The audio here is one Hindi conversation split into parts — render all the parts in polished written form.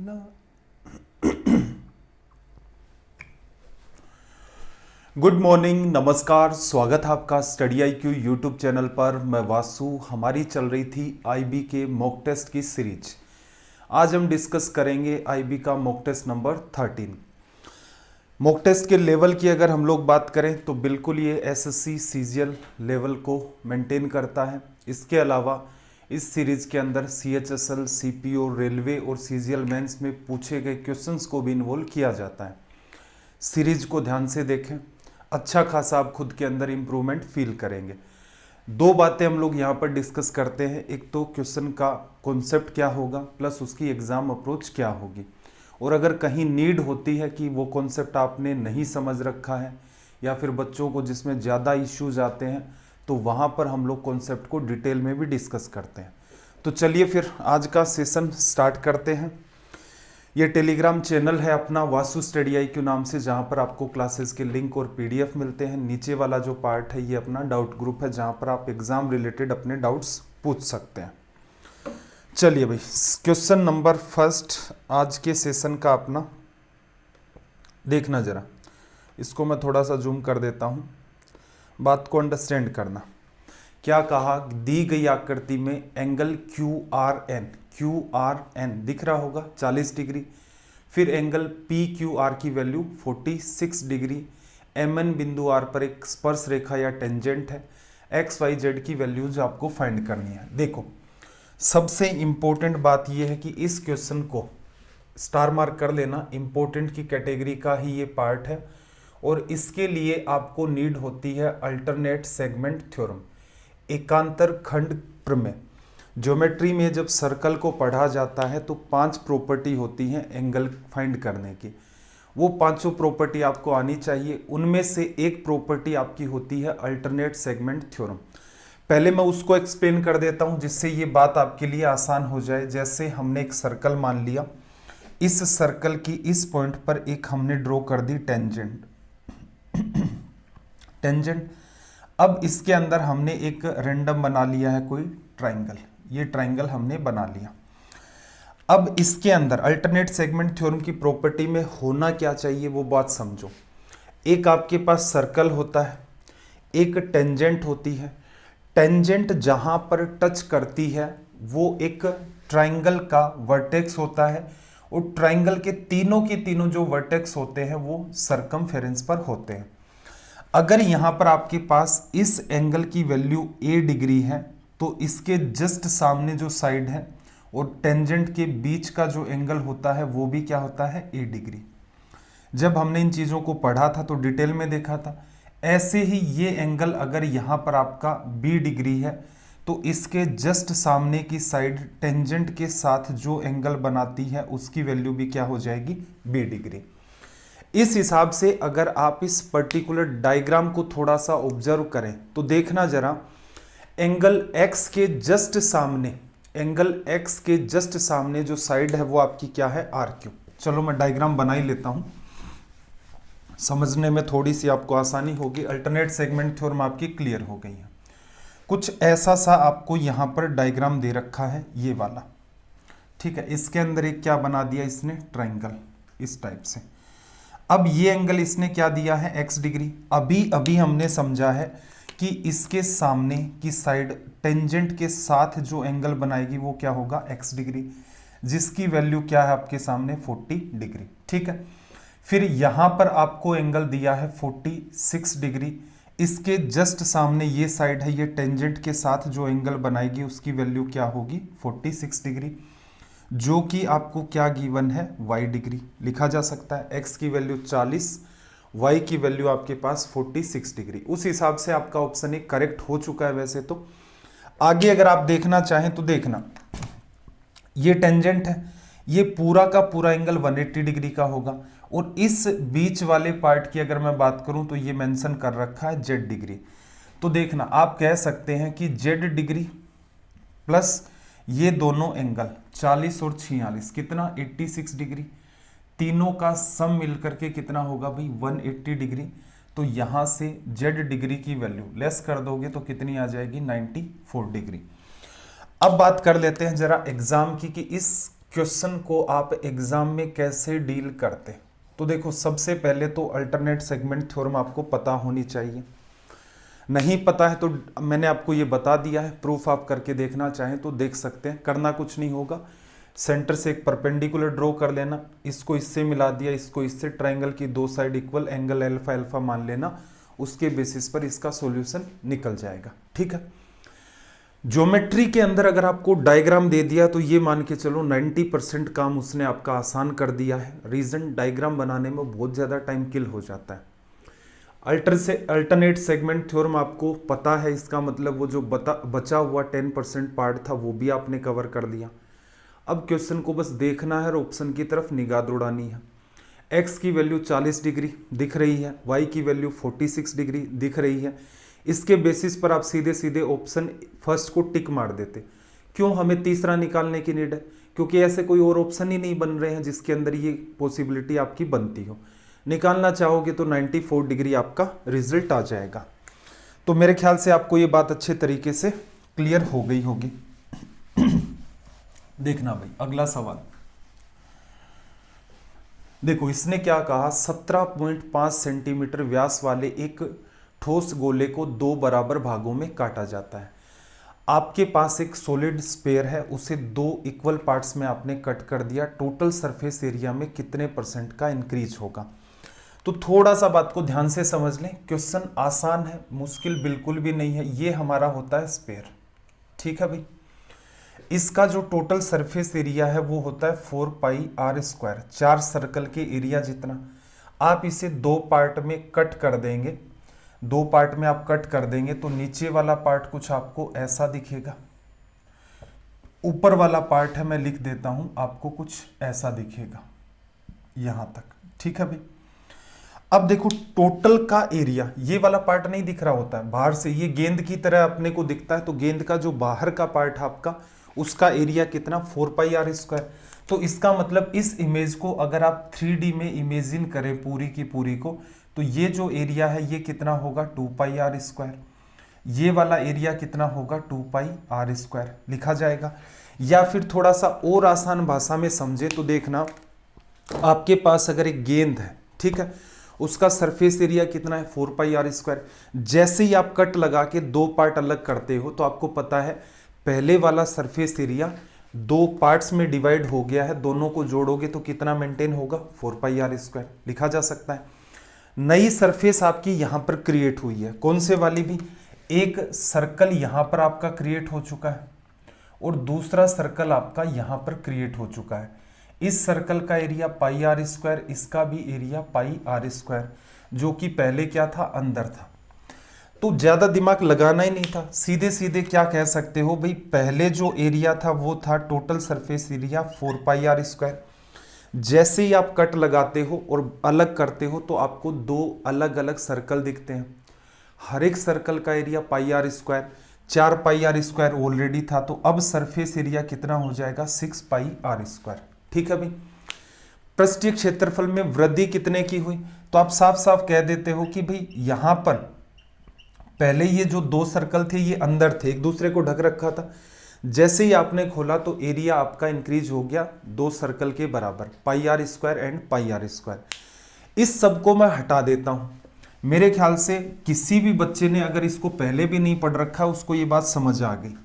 ना। गुड मॉर्निंग, नमस्कार, स्वागत है आपका स्टडी IQ यूट्यूब चैनल पर। मैं वासु। हमारी चल रही थी IB के मॉक टेस्ट की सीरीज। आज हम डिस्कस करेंगे IB का mock test number 13। Mock test के लेवल की अगर हम लोग बात करें तो बिल्कुल ये SSC CGL लेवल को मेंटेन करता है। इसके अलावा इस सीरीज के अंदर CHSL, CPO, रेलवे और CGL मेंस में पूछे गए क्वेश्चंस को भी इन्वॉल्व किया जाता है। सीरीज को ध्यान से देखें, अच्छा खासा आप खुद के अंदर इम्प्रूवमेंट फील करेंगे। दो बातें हम लोग यहाँ पर डिस्कस करते हैं, एक तो क्वेश्चन का कॉन्सेप्ट क्या होगा प्लस उसकी एग्जाम अप्रोच क्या होगी, और अगर कहीं नीड होती है कि वो कॉन्सेप्ट आपने नहीं समझ रखा है या फिर बच्चों को जिसमें ज़्यादा इश्यूज आते हैं तो वहाँ पर हम लोग कॉन्सेप्ट को डिटेल में भी डिस्कस करते हैं। तो चलिए फिर आज का सेशन स्टार्ट करते हैं। ये टेलीग्राम चैनल है अपना वासु स्टडी IQ नाम से, जहाँ पर आपको क्लासेस के लिंक और PDF मिलते हैं। नीचे वाला जो पार्ट है ये अपना डाउट ग्रुप है, जहाँ पर आप एग्जाम रिलेटेड अपने डाउट्स पूछ सकते हैं। चलिए भाई, क्वेश्चन नंबर फर्स्ट आज के सेशन का अपना देखना जरा। इसको मैं थोड़ा सा जूम कर देता हूँ, बात को अंडरस्टैंड करना। क्या कहा, दी गई आकृति में एंगल QRN दिख रहा होगा 40 डिग्री, फिर एंगल PQR की वैल्यू 46 डिग्री, MN बिंदु R पर एक स्पर्श रेखा या टेंजेंट है, XYZ की वैल्यूज आपको फाइंड करनी है। देखो, सबसे इंपॉर्टेंट बात यह है कि इस क्वेश्चन को स्टार मार्क कर लेना, इंपॉर्टेंट की कैटेगरी का ही ये पार्ट है, और इसके लिए आपको नीड होती है अल्टरनेट सेगमेंट थ्योरम, एकांतर खंड प्रमेय। ज्योमेट्री में जब सर्कल को पढ़ा जाता है तो 5 प्रॉपर्टी होती हैं एंगल फाइंड करने की। वो पांचों प्रॉपर्टी आपको आनी चाहिए। उनमें से एक प्रॉपर्टी आपकी होती है अल्टरनेट सेगमेंट थ्योरम। पहले मैं उसको एक्सप्लेन कर देता हूं जिससे ये बात आपके लिए आसान हो जाए। जैसे हमने एक सर्कल मान लिया, इस सर्कल की इस पॉइंट पर एक हमने ड्रॉ कर दी टेंजेंट। अब इसके अंदर हमने एक रैंडम बना लिया है कोई ट्राइंगल, ये ट्राइंगल हमने बना लिया। अब इसके अंदर अल्टरनेट सेगमेंट थ्योरम की प्रॉपर्टी में होना क्या चाहिए वो बात समझो। एक आपके पास सर्कल होता है, एक टेंजेंट होती है। टेंजेंट जहां पर टच करती है वो एक ट्राइंगल का वर्टेक्स होता है, और ट्राइंगल के तीनों जो वर्टेक्स होते हैं वो सरकमफेरेंस पर होते हैं। अगर यहां पर आपके पास इस एंगल की वैल्यू A डिग्री है तो इसके जस्ट सामने जो साइड है और टेंजेंट के बीच का जो एंगल होता है वो भी क्या होता है, A डिग्री। जब हमने इन चीज़ों को पढ़ा था तो डिटेल में देखा था। ऐसे ही ये एंगल अगर यहाँ पर आपका B डिग्री है तो इसके जस्ट सामने की साइड टेंजेंट के साथ जो एंगल बनाती है उसकी वैल्यू भी क्या हो जाएगी, B डिग्री। इस हिसाब से अगर आप इस पर्टिकुलर डायग्राम को थोड़ा सा ऑब्जर्व करें तो देखना जरा, एंगल X के जस्ट सामने जो साइड है वो आपकी क्या है, RQ। चलो मैं डायग्राम बना ही लेता हूं, समझने में थोड़ी सी आपको आसानी होगी। अल्टरनेट सेगमेंट थ्योरम आपकी क्लियर हो गई है। कुछ ऐसा सा आपको यहां पर डायग्राम दे रखा है, ये वाला, ठीक है। इसके अंदर एक क्या बना दिया इसने, ट्राइंगल, इस टाइप से। अब ये एंगल इसने क्या दिया है, X डिग्री। अभी हमने समझा है कि इसके सामने की साइड टेंजेंट के साथ जो एंगल बनाएगी वो क्या होगा, X डिग्री, जिसकी वैल्यू क्या है आपके सामने, 40 डिग्री, ठीक है। फिर यहां पर आपको एंगल दिया है 46 डिग्री। इसके जस्ट सामने ये साइड है, ये टेंजेंट के साथ जो एंगल बनाएगी उसकी वैल्यू क्या होगी, 46 डिग्री, जो कि आपको क्या गिवन है, Y डिग्री। लिखा जा सकता है X की वैल्यू 40, Y की वैल्यू आपके पास 46 डिग्री। उस हिसाब से आपका ऑप्शन एक करेक्ट हो चुका है। वैसे तो आगे अगर आप देखना चाहें तो देखना, ये टेंजेंट है, ये पूरा का पूरा एंगल 180 डिग्री का होगा, और इस बीच वाले पार्ट की अगर मैं बात करूं तो ये मेंशन कर रखा है Z डिग्री। तो देखना, आप कह सकते हैं कि Z डिग्री प्लस ये दोनों एंगल 40 और 46 कितना, 86 डिग्री, तीनों का सम मिलकर के कितना होगा भाई, 180 डिग्री। तो यहां से Z डिग्री की वैल्यू लेस कर दोगे तो कितनी आ जाएगी, 94 डिग्री। अब बात कर लेते हैं जरा एग्जाम की कि इस क्वेश्चन को आप एग्जाम में कैसे डील करते। तो देखो, सबसे पहले तो अल्टरनेट सेगमेंट थ्योरम आपको पता होनी चाहिए। नहीं पता है तो मैंने आपको ये बता दिया है, प्रूफ आप करके देखना चाहें तो देख सकते हैं। करना कुछ नहीं होगा, सेंटर से एक परपेंडिकुलर ड्रॉ कर लेना, इसको इससे मिला दिया, इसको इससे, ट्रायंगल की दो side equal, angle alpha alpha मान लेना, उसके बेसिस पर इसका सॉल्यूशन निकल जाएगा। ठीक है। ज्योमेट्री के अंदर अगर आपको डायग्राम दे दिया तो ये मान के चलो 90% काम उसने आपका आसान कर दिया है। रीजन, डायग्राम बनाने में बहुत ज़्यादा टाइम किल हो जाता है। अल्टरनेट सेगमेंट थ्योरम आपको पता है, इसका मतलब वो जो बचा हुआ 10% पार्ट था वो भी आपने कवर कर दिया। अब क्वेश्चन को बस देखना है और ऑप्शन की तरफ निगाह दौड़ानी है। x की वैल्यू 40 डिग्री दिख रही है, y की वैल्यू 46 डिग्री दिख रही है। इसके बेसिस पर आप सीधे सीधे ऑप्शन फर्स्ट को टिक मार देते। क्यों हमें तीसरा निकालने की नीड है? क्योंकि ऐसे कोई और ऑप्शन ही नहीं बन रहे हैं जिसके अंदर ये पॉसिबिलिटी आपकी बनती हो। निकालना चाहोगे तो 94 डिग्री आपका रिजल्ट आ जाएगा। तो मेरे ख्याल से आपको ये बात अच्छे तरीके से क्लियर हो गई होगी। देखना भाई, अगला सवाल देखो, इसने क्या कहा, 17.5 सेंटीमीटर व्यास वाले एक ठोस गोले को दो बराबर भागों में काटा जाता है। आपके पास एक सॉलिड स्फीयर है, उसे दो इक्वल पार्ट्स में आपने कट कर दिया। टोटल सरफेस एरिया में कितने % का इंक्रीज होगा? तो थोड़ा सा बात को ध्यान से समझ लें। क्वेश्चन आसान है, मुश्किल बिल्कुल भी नहीं है। ये हमारा होता है स्फीयर, ठीक है भाई। इसका जो टोटल सरफेस एरिया है वो होता है 4πr², 4 सर्कल के एरिया जितना। आप इसे दो पार्ट में कट कर देंगे, दो पार्ट में आप कट कर देंगे तो नीचे वाला पार्ट कुछ आपको ऐसा दिखेगा, ऊपर वाला पार्ट है मैं लिख देता हूं, आपको कुछ ऐसा दिखेगा यहां तक, ठीक है भाई। अब देखो, टोटल का एरिया, ये वाला पार्ट नहीं दिख रहा होता है बाहर से, ये गेंद की तरह अपने को दिखता है। तो गेंद का जो बाहर का पार्ट है आपका, उसका एरिया कितना, 4πr²। तो इसका मतलब इस इमेज को अगर आप 3D में इमेजिन करें पूरी की पूरी को, तो ये जो एरिया है ये कितना होगा, 2πr²। ये वाला एरिया कितना होगा, 2πr² लिखा जाएगा। या फिर थोड़ा सा और आसान भाषा में समझे तो देखना, आपके पास अगर एक गेंद है, ठीक है, उसका सरफेस एरिया कितना है, 4πr²। जैसे ही आप कट लगा के दो पार्ट अलग करते हो तो आपको पता है पहले वाला सरफेस एरिया दो पार्ट्स में डिवाइड हो गया है, दोनों को जोड़ोगे तो कितना मेंटेन होगा, 4πr² लिखा जा सकता है। नई सरफेस आपकी यहां पर क्रिएट हुई है, कौन से वाली भी, एक सर्कल यहां पर आपका क्रिएट हो चुका है और दूसरा सर्कल आपका यहां पर क्रिएट हो चुका है। इस सर्कल का एरिया πr², इसका भी एरिया πr², जो कि पहले क्या था, अंदर था। तो ज्यादा दिमाग लगाना ही नहीं था, सीधे सीधे क्या कह सकते हो भाई, पहले जो एरिया था वो था टोटल सरफेस एरिया 4πr²। जैसे ही आप कट लगाते हो और अलग करते हो तो आपको दो अलग अलग सर्कल दिखते हैं। हर एक सर्कल का एरिया πr², 4πr² ऑलरेडी था, तो अब सरफेस एरिया कितना हो जाएगा, 6πr², ठीक है भाई। पृष्ठीय क्षेत्रफल में वृद्धि कितने की हुई, तो आप साफ साफ कह देते हो कि भाई यहां पर पहले ये जो दो सर्कल थे ये अंदर थे, एक दूसरे को ढक रखा था। जैसे ही आपने खोला तो एरिया आपका इंक्रीज हो गया दो सर्कल के बराबर, πr² एंड πr²। इस सब को मैं हटा देता हूं। मेरे ख्याल से किसी भी बच्चे ने अगर इसको पहले भी नहीं पढ़ रखा, उसको ये बात समझ आ गई।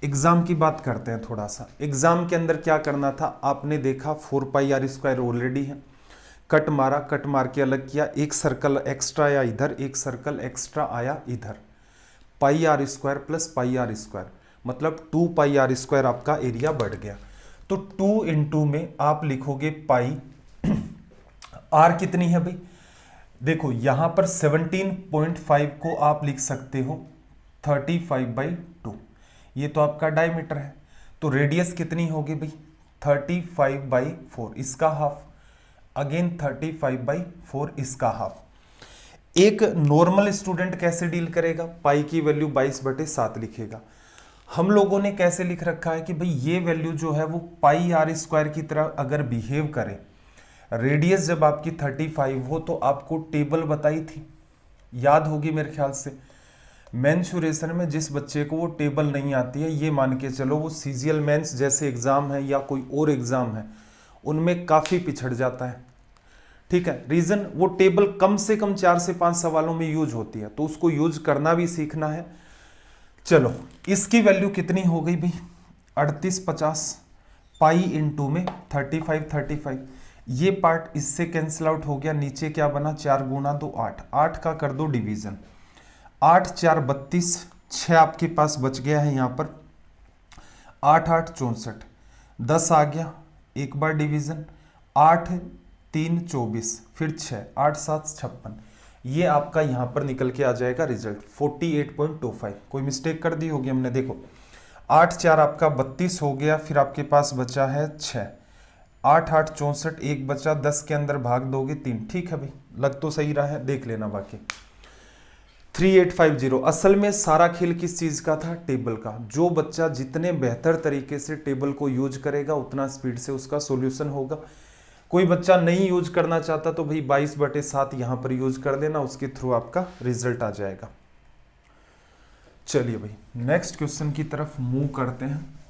एग्जाम की बात करते हैं थोड़ा सा। एग्जाम के अंदर क्या करना था, आपने देखा 4πr² ऑलरेडी है, कट मारा, कट मार के अलग किया, एक सर्कल एक्स्ट्रा आया इधर, एक सर्कल एक्स्ट्रा आया इधर, πr² प्लस πr², मतलब 2πr² आपका एरिया बढ़ गया। तो 2 × में आप लिखोगे पाई, आर कितनी है भाई, देखो यहां पर 17.5 को आप लिख सकते हो 35/2, ये तो आपका डायमीटर है। तो रेडियस कितनी होगी भाई, 35/4, इसका हाफ, अगेन 35/4 इसका हाफ। एक नॉर्मल स्टूडेंट कैसे डील करेगा, पाई की वैल्यू 22/7 लिखेगा। हम लोगों ने कैसे लिख रखा है कि भाई ये वैल्यू जो है वो πr² की तरह अगर बिहेव करे, रेडियस जब आपकी 35 हो तो आपको टेबल बताई थी, याद होगी मेरे ख्याल से, मेंसुरेशन में जिस बच्चे को वो टेबल नहीं आती है, ये मान के चलो वो सीजीएल मेंस जैसे एग्जाम है या कोई और एग्जाम है उनमें काफी पिछड़ जाता है। ठीक है, रीजन वो टेबल कम से कम 4 से 5 सवालों में यूज होती है, तो उसको यूज करना भी सीखना है। चलो इसकी वैल्यू कितनी हो गई भाई, 3850 पाई इंटू में 35 ये पार्ट इससे कैंसिल आउट हो गया, नीचे क्या बना 4 गुना 2 8, 8 का कर दो डिवीजन, 8 4 32, 6 आपके पास बच गया है यहाँ पर, 8 8 64, 10 आ गया, एक बार डिवीजन, 8 3 24, फिर 6 8 7 56, ये आपका यहाँ पर निकल के आ जाएगा रिजल्ट 48.25। कोई मिस्टेक कर दी होगी हमने, देखो 8 4 आपका 32 हो गया, फिर आपके पास बचा है 6, 8 8 64, एक बचा, 10 के अंदर भाग दोगे 3। ठीक है भाई, लग तो सही रहा है, देख लेना बाकी। 3850। असल में सारा खेल किस चीज का था, टेबल का। जो बच्चा जितने बेहतर तरीके से टेबल को यूज करेगा उतना स्पीड से उसका सॉल्यूशन होगा। कोई बच्चा नहीं यूज करना चाहता तो भाई 22/7 यहां पर यूज कर लेना, उसके थ्रू आपका रिजल्ट आ जाएगा। चलिए भाई नेक्स्ट क्वेश्चन की तरफ मूव करते हैं।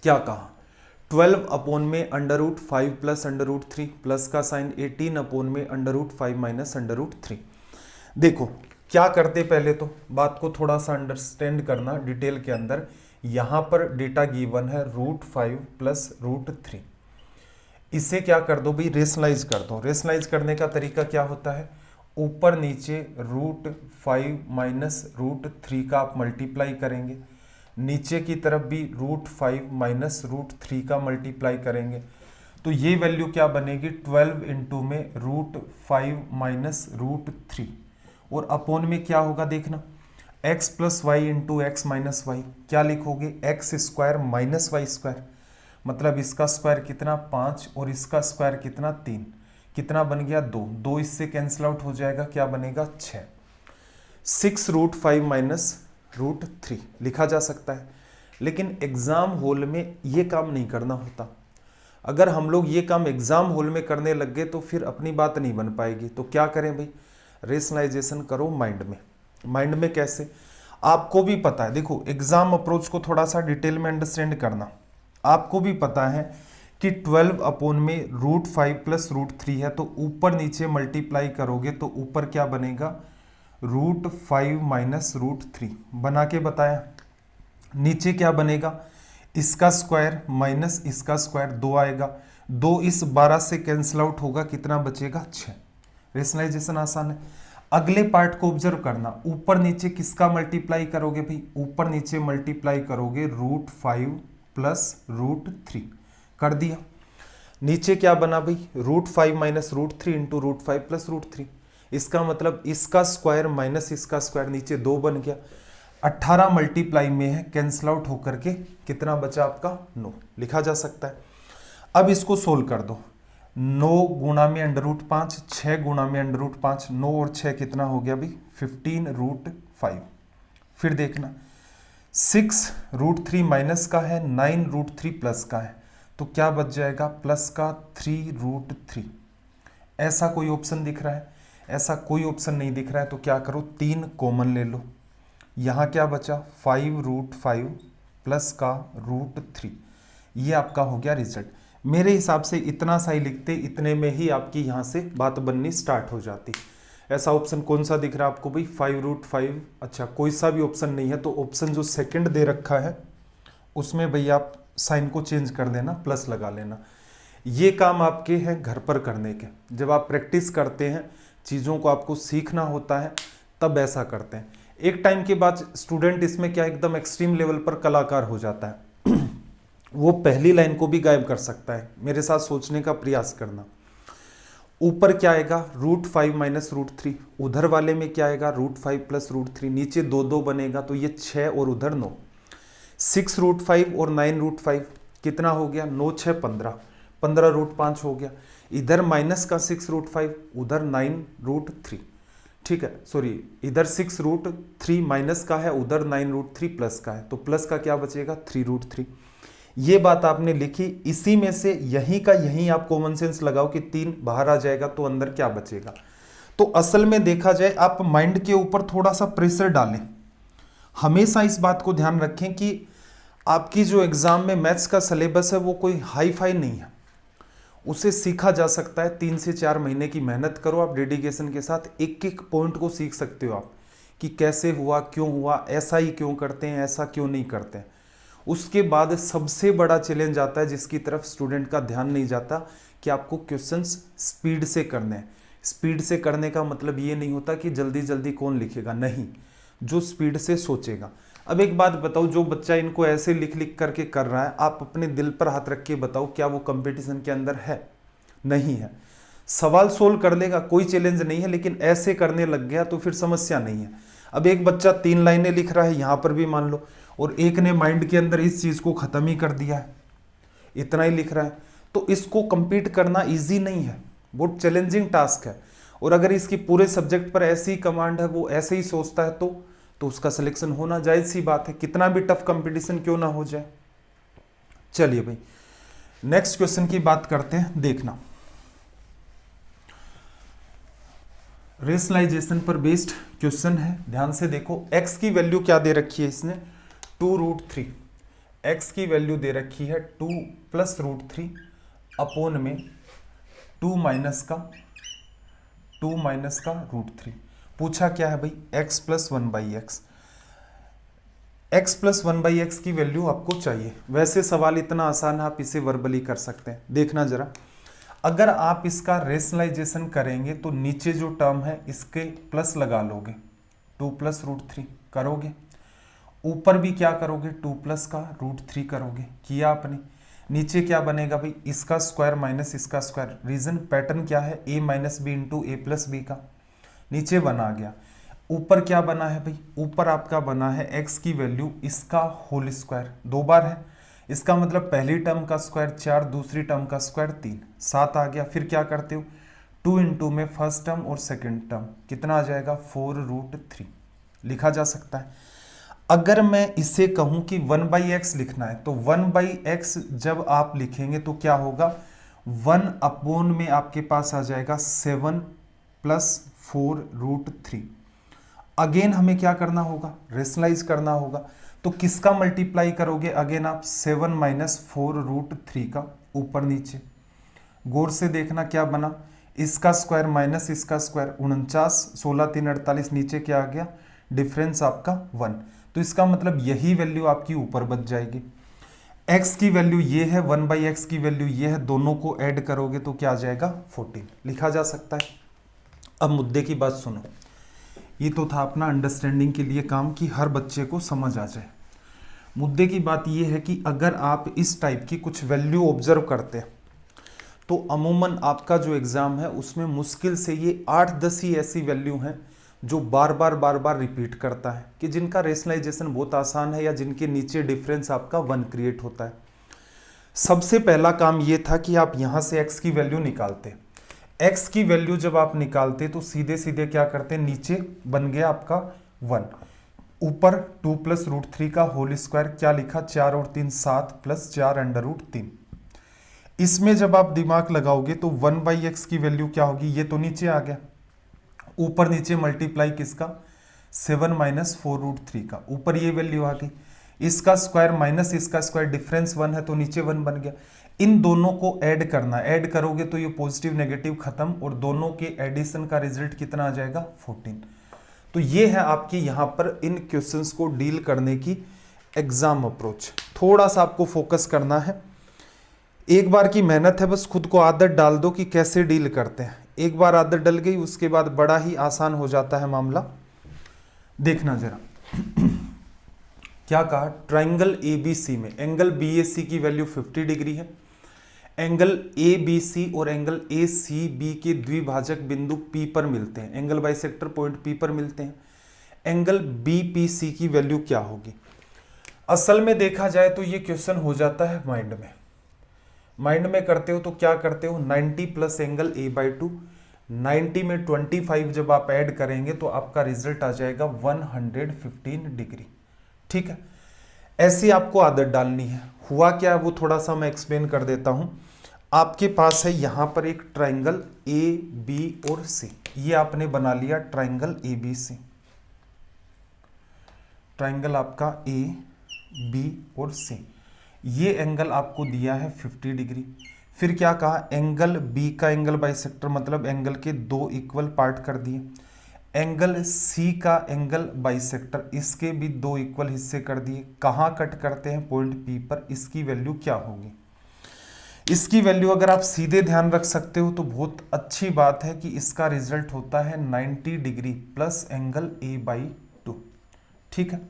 क्या कहा, 12 अपॉन में √5 प्लस √3 प्लस का साइन 18 अपॉन में √5 माइनस √3। देखो क्या करते, पहले तो बात को थोड़ा सा अंडरस्टैंड करना डिटेल के अंदर। यहां पर डेटा गिवन है √5 प्लस √3, इसे क्या कर दो भाई, रेशनलाइज कर दो। रेशनलाइज करने का तरीका क्या होता है, ऊपर नीचे √5 माइनस √3 का आप मल्टीप्लाई करेंगे, नीचे की तरफ भी √5 माइनस √3 का मल्टीप्लाई करेंगे, तो ये वैल्यू क्या बनेगी 12 इंटू में √5 माइनस √3, और अपोन में क्या होगा देखना, x plus y into x minus y, क्या लिखोगे x square minus y square, मतलब इसका स्क्वायर कितना 5 और इसका स्क्वायर कितना 3, कितना बन गया 2, 2 इससे कैंसिल आउट हो जाएगा, क्या बनेगा 6, 6√5 माइनस √3 लिखा जा सकता है। लेकिन एग्जाम हॉल में ये काम नहीं करना होता। अगर हम लोग ये काम एग्जाम हॉल में करने लग गए तो फिर अपनी बात नहीं बन पाएगी। तो क्या करें भाई, रेशनलाइजेशन करो माइंड में। माइंड में कैसे, आपको भी पता है, देखो एग्जाम अप्रोच को थोड़ा सा डिटेल में अंडरस्टैंड करना। आपको भी पता है कि 12 अपॉन में √5 प्लस √3 है, तो ऊपर नीचे मल्टीप्लाई करोगे तो ऊपर क्या बनेगा √5 माइनस √3 बना के बताया। नीचे क्या बनेगा, इसका स्क्वायर माइनस इसका स्क्वायर 2 आएगा, 2 इस 12 से कैंसिल आउट होगा, कितना बचेगा 6। रेशनलाइजेशन आसान है। अगले पार्ट को ऑब्जर्व करना, ऊपर नीचे किसका मल्टीप्लाई करोगे भाई, ऊपर नीचे मल्टीप्लाई करोगे √5 प्लस √3 कर दिया। नीचे क्या बना भाई √5 माइनस √3 इंटू √5 प्लस √3, इसका मतलब इसका स्क्वायर माइनस इसका स्क्वायर, नीचे 2 बन गया। 18 मल्टीप्लाई में है, कैंसिल आउट होकर के कितना बचा आपका 9 लिखा जा सकता है। अब इसको सोल्व कर दो, 9 गुणा में √5, 6 गुणा में √5, 9 और 6 कितना हो गया भाई 15√5। फिर देखना 6√3 माइनस का है, 9√3 प्लस का है, तो क्या बच जाएगा प्लस का 3√3। ऐसा कोई ऑप्शन दिख रहा है, ऐसा कोई ऑप्शन नहीं दिख रहा है, तो क्या करो 3 कॉमन ले लो। यहाँ क्या बचा 5√5 प्लस का √3, ये आपका हो गया रिजल्ट। मेरे हिसाब से इतना सा ही लिखते, इतने में ही आपकी यहाँ से बात बननी स्टार्ट हो जाती। ऐसा ऑप्शन कौन सा दिख रहा है आपको भाई 5√5, अच्छा कोई सा भी ऑप्शन नहीं है, तो ऑप्शन जो सेकंड दे रखा है उसमें भैया आप साइन को चेंज कर देना, प्लस लगा लेना। ये काम आपके हैं घर पर करने के, जब आप प्रैक्टिस करते हैं, चीज़ों को आपको सीखना होता है, तब ऐसा करते हैं। एक टाइम के बाद स्टूडेंट इसमें क्या एकदम एक्सट्रीम लेवल पर कलाकार हो जाता है वो पहली लाइन को भी गायब कर सकता है। मेरे साथ सोचने का प्रयास करना, ऊपर क्या आएगा √5 माइनस √3, उधर वाले में क्या आएगा √5 प्लस √3, नीचे 2 बनेगा, तो ये 6 और उधर 9, 6√5 और 9√5 कितना हो गया 9 6 15, 15√5 हो गया। इधर माइनस का 6√5, उधर 9√3, ठीक है, सॉरी इधर 6√3 माइनस का है, उधर 9√3 प्लस का है, तो प्लस का क्या बचेगा 3√3। ये बात आपने लिखी, इसी में से यहीं का यहीं आप कॉमन सेंस लगाओ कि 3 बाहर आ जाएगा तो अंदर क्या बचेगा, तो असल में देखा जाए आप माइंड के ऊपर थोड़ा सा प्रेशर डालें। हमेशा इस बात को ध्यान रखें कि आपकी जो एग्जाम में मैथ्स का सिलेबस है वो कोई हाई फाई नहीं है, उसे सीखा जा सकता है। 3 से 4 महीने की मेहनत करो आप डेडिकेशन के साथ, एक एक पॉइंट को सीख सकते हो आप कि कैसे हुआ, क्यों हुआ, ऐसा ही क्यों करते हैं, ऐसा क्यों नहीं करते हैं। उसके बाद सबसे बड़ा चैलेंज आता है जिसकी तरफ स्टूडेंट का ध्यान नहीं जाता, कि आपको क्वेश्चंस स्पीड से करने हैं। स्पीड से करने का मतलब ये नहीं होता कि जल्दी जल्दी कौन लिखेगा, नहीं, जो स्पीड से सोचेगा। अब एक बात बताओ, जो बच्चा इनको ऐसे लिख लिख करके कर रहा है, आप अपने दिल पर हाथ रख के बताओ क्या वो कंपटीशन के अंदर है? नहीं है। सवाल सोल्व कर लेगा, कोई चैलेंज नहीं है, लेकिन ऐसे करने लग गया तो फिर समस्या नहीं है। अब एक बच्चा 3 लाइनें लिख रहा है यहां पर भी मान लो, और एक ने माइंड के अंदर इस चीज को खत्म ही कर दिया है, इतना ही लिख रहा है, तो इसको कंपीट करना इजी नहीं है, बहुत चैलेंजिंग टास्क है। और अगर इसकी पूरे सब्जेक्ट पर ऐसी ही कमांड है, वो ऐसे ही सोचता है, तो उसका सिलेक्शन होना जायज सी बात है, कितना भी टफ कंपटीशन क्यों ना हो जाए। चलिए भाई नेक्स्ट क्वेश्चन की बात करते हैं, देखना। रेशनलाइजेशन पर बेस्ड क्वेश्चन है, ध्यान से देखो। x की वैल्यू क्या दे रखी है इसने? 2√3। x की वैल्यू दे रखी है 2 + √3 अपॉन में 2 माइनस का √3। पूछा क्या है भाई? x + 1/x। x + 1/x की वैल्यू आपको चाहिए। वैसे सवाल इतना आसान है, आप इसे वर्बली कर सकते हैं। देखना जरा, अगर आप इसका रेशनलाइजेशन करेंगे तो नीचे जो टर्म है इसके प्लस लगा लोगे, 2 + √3 करोगे, ऊपर भी क्या करोगे? 2 + का √3 करोगे, किया आपने। नीचे क्या बनेगा भाई? इसका स्क्वायर माइनस इसका स्क्वायर। रीजन पैटर्न क्या है? a - b × a + b का। नीचे 1 आ गया। ऊपर क्या बना है भाई? ऊपर आपका बना है x की वैल्यू इसका होल स्क्वायर, 2 बार है, इसका मतलब पहली टर्म का स्क्वायर 4, दूसरी टर्म का स्क्वायर 3, 7 आ गया। फिर क्या करते हो? 2 × में फर्स्ट टर्म और सेकंड टर्म, कितना आ जाएगा? 4√3 लिखा जा सकता है। अगर मैं इसे कहूं कि 1/x लिखना है, तो 1/x जब आप लिखेंगे तो क्या होगा? 1 अपॉन में आपके पास आ जाएगा 7 + 4√3। अगेन हमें क्या करना होगा? रेशनलाइज करना होगा। तो किसका मल्टीप्लाई करोगे? अगेन आप 7 - 4√3 का, ऊपर नीचे। गौर से देखना क्या बना, इसका स्क्वायर माइनस इसका स्क्वायर, 49, 16 3 48, नीचे क्या आ गया? डिफरेंस आपका 1। तो इसका मतलब यही वैल्यू आपकी ऊपर बच जाएगी। x की वैल्यू ये है, 1/x की वैल्यू ये है, दोनों को ऐड करोगे तो क्या आ जाएगा? 14 लिखा जा सकता है। अब मुद्दे की बात सुनो, ये तो था अपना अंडरस्टैंडिंग के लिए काम, कि हर बच्चे को समझ आ जाए। मुद्दे की बात ये है कि अगर आप इस टाइप की कुछ वैल्यू ऑब्जर्व करते हैं तो अमूमन आपका जो एग्जाम है उसमें मुश्किल से ये 8-10 ही ऐसी वैल्यू हैं जो बार बार रिपीट करता है, कि जिनका रेशनलाइजेशन बहुत आसान है या जिनके नीचे डिफरेंस आपका 1 क्रिएट होता है। सबसे पहला काम ये था कि आप यहां से x की वैल्यू निकालते। x की वैल्यू जब आप निकालते तो सीधे सीधे क्या करते? नीचे बन गया आपका 1, ऊपर 2 + √3 का होल स्क्वायर, क्या लिखा? 4 और 3 7 + 4 √3। इसमें जब आप दिमाग लगाओगे तो 1/x की वैल्यू क्या होगी? ये तो नीचे आ गया, ऊपर नीचे मल्टीप्लाई किसका? 7 - 4√3 का, ऊपर ये वैल्यू आ गई, इसका स्क्वायर माइनस इसका स्क्वायर, डिफरेंस 1 है तो नीचे 1 बन गया। इन दोनों को ऐड करना, ऐड करोगे तो ये पॉजिटिव नेगेटिव खत्म, और दोनों के एडिशन का रिजल्ट कितना आ जाएगा? 14। तो ये है आपकी यहां पर इन क्वेश्चंस को डील करने की एग्जाम अप्रोच। थोड़ा सा आपको फोकस करना है, एक बार की मेहनत है, बस खुद को आदत डाल दो कि कैसे डील करते हैं। एक बार आदत डल गई उसके बाद बड़ा ही आसान हो जाता है मामला। देखना जरा क्या कहा? ट्राइंगल ABC में एंगल BAC की वैल्यू 50 डिग्री है, एंगल ABC और एंगल ACB के द्विभाजक बिंदु P पर मिलते हैं, एंगल बाइसेक्टर पॉइंट P पर मिलते हैं। एंगल BPC की वैल्यू क्या होगी? असल में देखा जाए तो ये क्वेश्चन हो जाता है माइंड में करते हो तो क्या करते हो? 90 + एंगल A/2, 90 में 25 जब आप ऐड करेंगे तो आपका रिजल्ट आ जाएगा 115 डिग्री। ठीक है, ऐसी आपको आदत डालनी है। हुआ क्या वो थोड़ा सा मैं एक्सप्लेन कर देता हूं। आपके पास है यहां पर एक ट्राइंगल A, B और C। ये आपने बना लिया ट्राइंगल ABC, ट्राइंगल आपका A, B और C। ये एंगल आपको दिया है 50 डिग्री। फिर क्या कहा, एंगल B का एंगल बाइसेक्टर, मतलब एंगल के दो इक्वल पार्ट कर दिए। एंगल C का एंगल बाइसेक्टर, इसके भी दो इक्वल हिस्से कर दिए। कहाँ कट करते हैं, पॉइंट P पर। इसकी वैल्यू क्या होगी, इसकी वैल्यू अगर आप सीधे ध्यान रख सकते हो तो बहुत अच्छी बात है कि इसका रिजल्ट होता है 90 डिग्री प्लस एंगल A/2। ठीक है,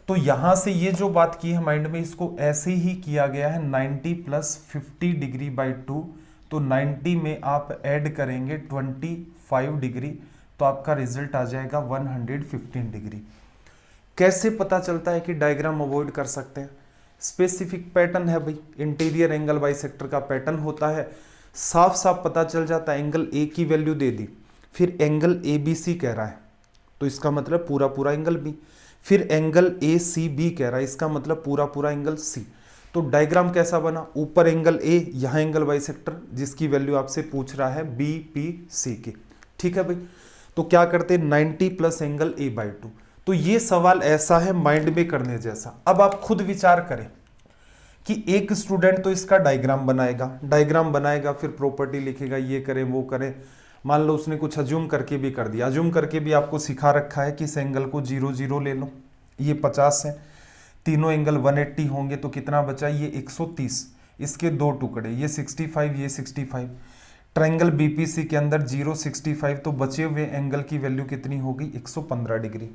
तो यहां से ये जो बात की है माइंड में, इसको ऐसे ही किया गया है 90 प्लस 50 डिग्री बाई 2। तो 90 में आप ऐड करेंगे 25 डिग्री, तो आपका रिजल्ट आ जाएगा 115 डिग्री। कैसे पता चलता है कि डायग्राम अवॉइड कर सकते हैं, स्पेसिफिक पैटर्न है भाई, इंटीरियर एंगल बाइसेक्टर का पैटर्न होता है, साफ साफ पता चल जाता है। एंगल ए की वैल्यू दे दी, फिर एंगल ABC कह रहा है तो इसका मतलब पूरा पूरा एंगल B, फिर एंगल ACB कह रहा है, इसका मतलब पूरा पूरा एंगल C। तो डायग्राम कैसा बना, ऊपर एंगल A, यहाँ एंगल बाइसेक्टर जिसकी वैल्यू आपसे पूछ रहा है BPC की। ठीक है भाई, तो क्या करते हैं 90 प्लस एंगल A/2। तो ये सवाल ऐसा है माइंड में करने जैसा। अब आप खुद विचार करें कि एक स्टूडेंट तो इसका डायग्राम बनाएगा, फिर प्रॉपर्टी लिखेगा, ये करे वो करे। मान लो उसने कुछ अज्यूम करके भी कर दिया, अज्यूम करके भी आपको सिखा रखा है कि इस एंगल को 0 0 ले लो, ये 50 है, तीनों एंगल 180 होंगे तो कितना बचा, ये 130, इसके दो टुकड़े, ये 65, ये 65। ट्रायंगल BPC के अंदर 0 65, तो बचे हुए एंगल की वैल्यू कितनी होगी, 115 डिग्री।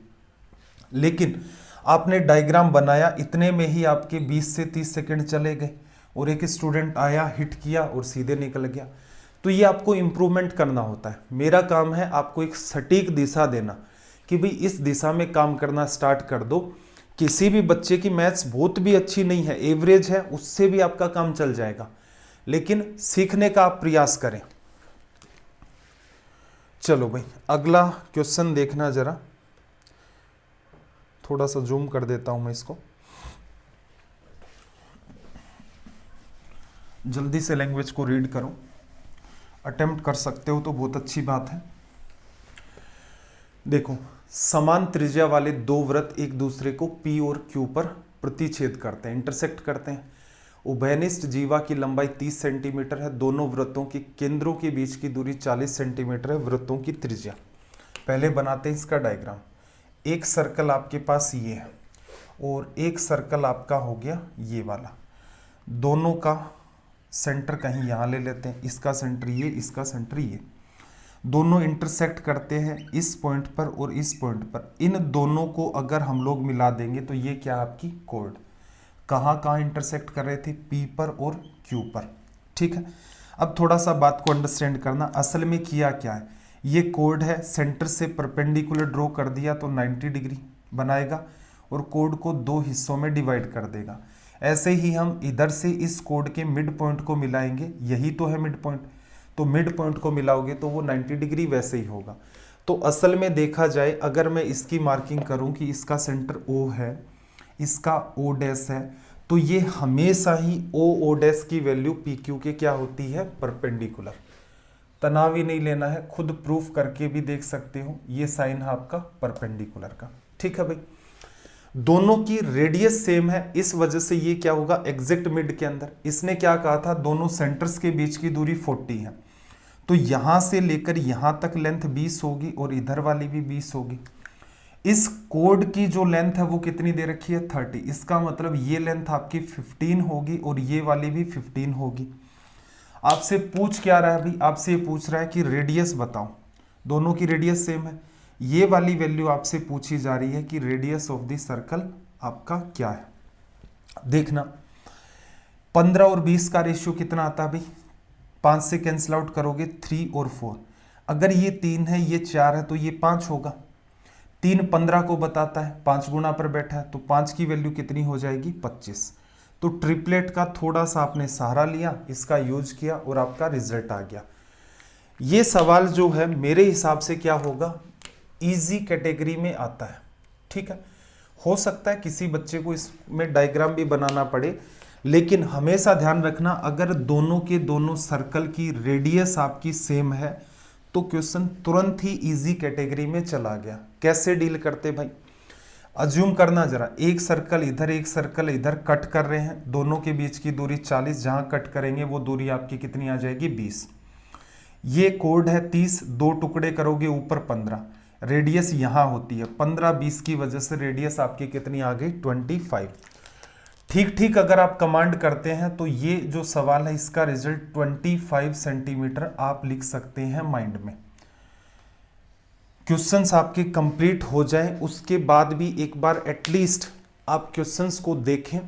लेकिन आपने डायग्राम बनाया, इतने में ही आपके 20 से 30 सेकंड चले गए और एक स्टूडेंट आया, हिट किया और सीधे निकल गया। तो ये आपको इंप्रूवमेंट करना होता है। मेरा काम है आपको एक सटीक दिशा देना कि भाई इस दिशा में काम करना स्टार्ट कर दो। किसी भी बच्चे की मैथ्स बहुत भी अच्छी नहीं है, एवरेज है, उससे भी आपका काम चल जाएगा, लेकिन सीखने का आप प्रयास करें। चलो भाई अगला क्वेश्चन देखना जरा, थोड़ा सा जूम कर देता हूं मैं इसको, जल्दी से लैंग्वेज को रीड करो। अटेम्प्ट कर सकते हो तो बहुत अच्छी बात है। देखो, समान त्रिज्या वाले दो वृत्त एक दूसरे को P और Q पर प्रतिच्छेद करते हैं, इंटरसेक्ट करते हैं। उभयनिष्ठ जीवा की लंबाई 30 सेंटीमीटर है, दोनों वृत्तों के केंद्रों के बीच की दूरी 40 सेंटीमीटर है, वृत्तों की त्रिज्या। पहले बनाते हैं इसका डायग्राम। एक सर्कल आपके पास ये है और एक सर्कल आपका हो गया ये वाला, दोनों का सेंटर कहीं यहाँ ले लेते हैं, इसका सेंटर ये, इसका सेंटर ये, दोनों इंटरसेक्ट करते हैं इस पॉइंट पर और इस पॉइंट पर। इन दोनों को अगर हम लोग मिला देंगे तो ये क्या आपकी कॉर्ड, कहाँ कहाँ इंटरसेक्ट कर रहे थे, P पर और Q पर। ठीक है, अब थोड़ा सा बात को अंडरस्टैंड करना, असल में किया क्या है, ये कॉर्ड है, सेंटर से परपेंडिकुलर ड्रॉ कर दिया तो 90 डिग्री बनाएगा और कॉर्ड को दो हिस्सों में डिवाइड कर देगा। ऐसे ही हम इधर से इस कॉर्ड के मिड पॉइंट को मिलाएंगे, यही तो है मिड पॉइंट, तो मिड पॉइंट को मिलाओगे तो वो 90 डिग्री वैसे ही होगा। तो असल में देखा जाए, अगर मैं इसकी मार्किंग करूं कि इसका सेंटर O है, इसका O डैश है, तो ये हमेशा ही O डैश की वैल्यू PQ के क्या होती है, परपेंडिकुलर। तनाव ही नहीं लेना है, खुद प्रूफ करके भी देख सकते हो, ये साइन है आपका परपेंडिकुलर का। ठीक है भाई, दोनों की रेडियस सेम है, इस वजह से ये क्या होगा, एग्जैक्ट मिड के अंदर। इसने क्या कहा था, दोनों सेंटर्स के बीच की दूरी 40 है, तो यहां से लेकर यहां तक लेंथ 20 होगी और इधर वाली भी 20 होगी। इस कोड की जो लेंथ है वो कितनी दे रखी है, 30। इसका मतलब ये लेंथ आपकी 15 होगी और ये वाली भी 15 होगी। आपसे पूछ क्या रहा है भाई, आपसे ये पूछ रहा है कि रेडियस बताओ, दोनों की रेडियस सेम है। ये वाली वैल्यू आपसे पूछी जा रही है कि रेडियस ऑफ द सर्कल आपका क्या है। देखना 15 और 20 का रेशियो कितना आता है भाई, 5 से कैंसिल आउट करोगे 3 और 4, अगर ये 3 है ये 4 है तो ये 5 होगा। 3 15 को बताता है, 5 गुना पर बैठा है, तो 5 की वैल्यू कितनी हो जाएगी, 25। तो ट्रिपलेट का थोड़ा सा आपने सहारा लिया, इसका यूज किया और आपका रिजल्ट आ गया। ये सवाल जो है मेरे हिसाब से क्या होगा, इजी कैटेगरी में आता है। ठीक है, हो सकता है किसी बच्चे को इसमें डायग्राम भी बनाना पड़े, लेकिन हमेशा ध्यान रखना, अगर दोनों के दोनों सर्कल की रेडियस आपकी सेम है तो क्वेश्चन तुरंत ही इजी कैटेगरी में चला गया। कैसे डील करते भाई, अज्यूम करना जरा, एक सर्कल इधर एक सर्कल इधर कट कर रहे हैं, दोनों के बीच की दूरी 40, जहां कट करेंगे वो दूरी आपकी कितनी आ जाएगी 20। ये कोड है 30, दो टुकड़े करोगे ऊपर 15, रेडियस यहां होती है 15, 20 की वजह से रेडियस आपकी कितनी आ गई 25। ठीक ठीक अगर आप कमांड करते हैं तो ये जो सवाल है इसका रिजल्ट 25 सेंटीमीटर आप लिख सकते हैं माइंड में। क्वेश्चंस आपके कंप्लीट हो जाए उसके बाद भी एक बार एटलीस्ट आप क्वेश्चंस को देखें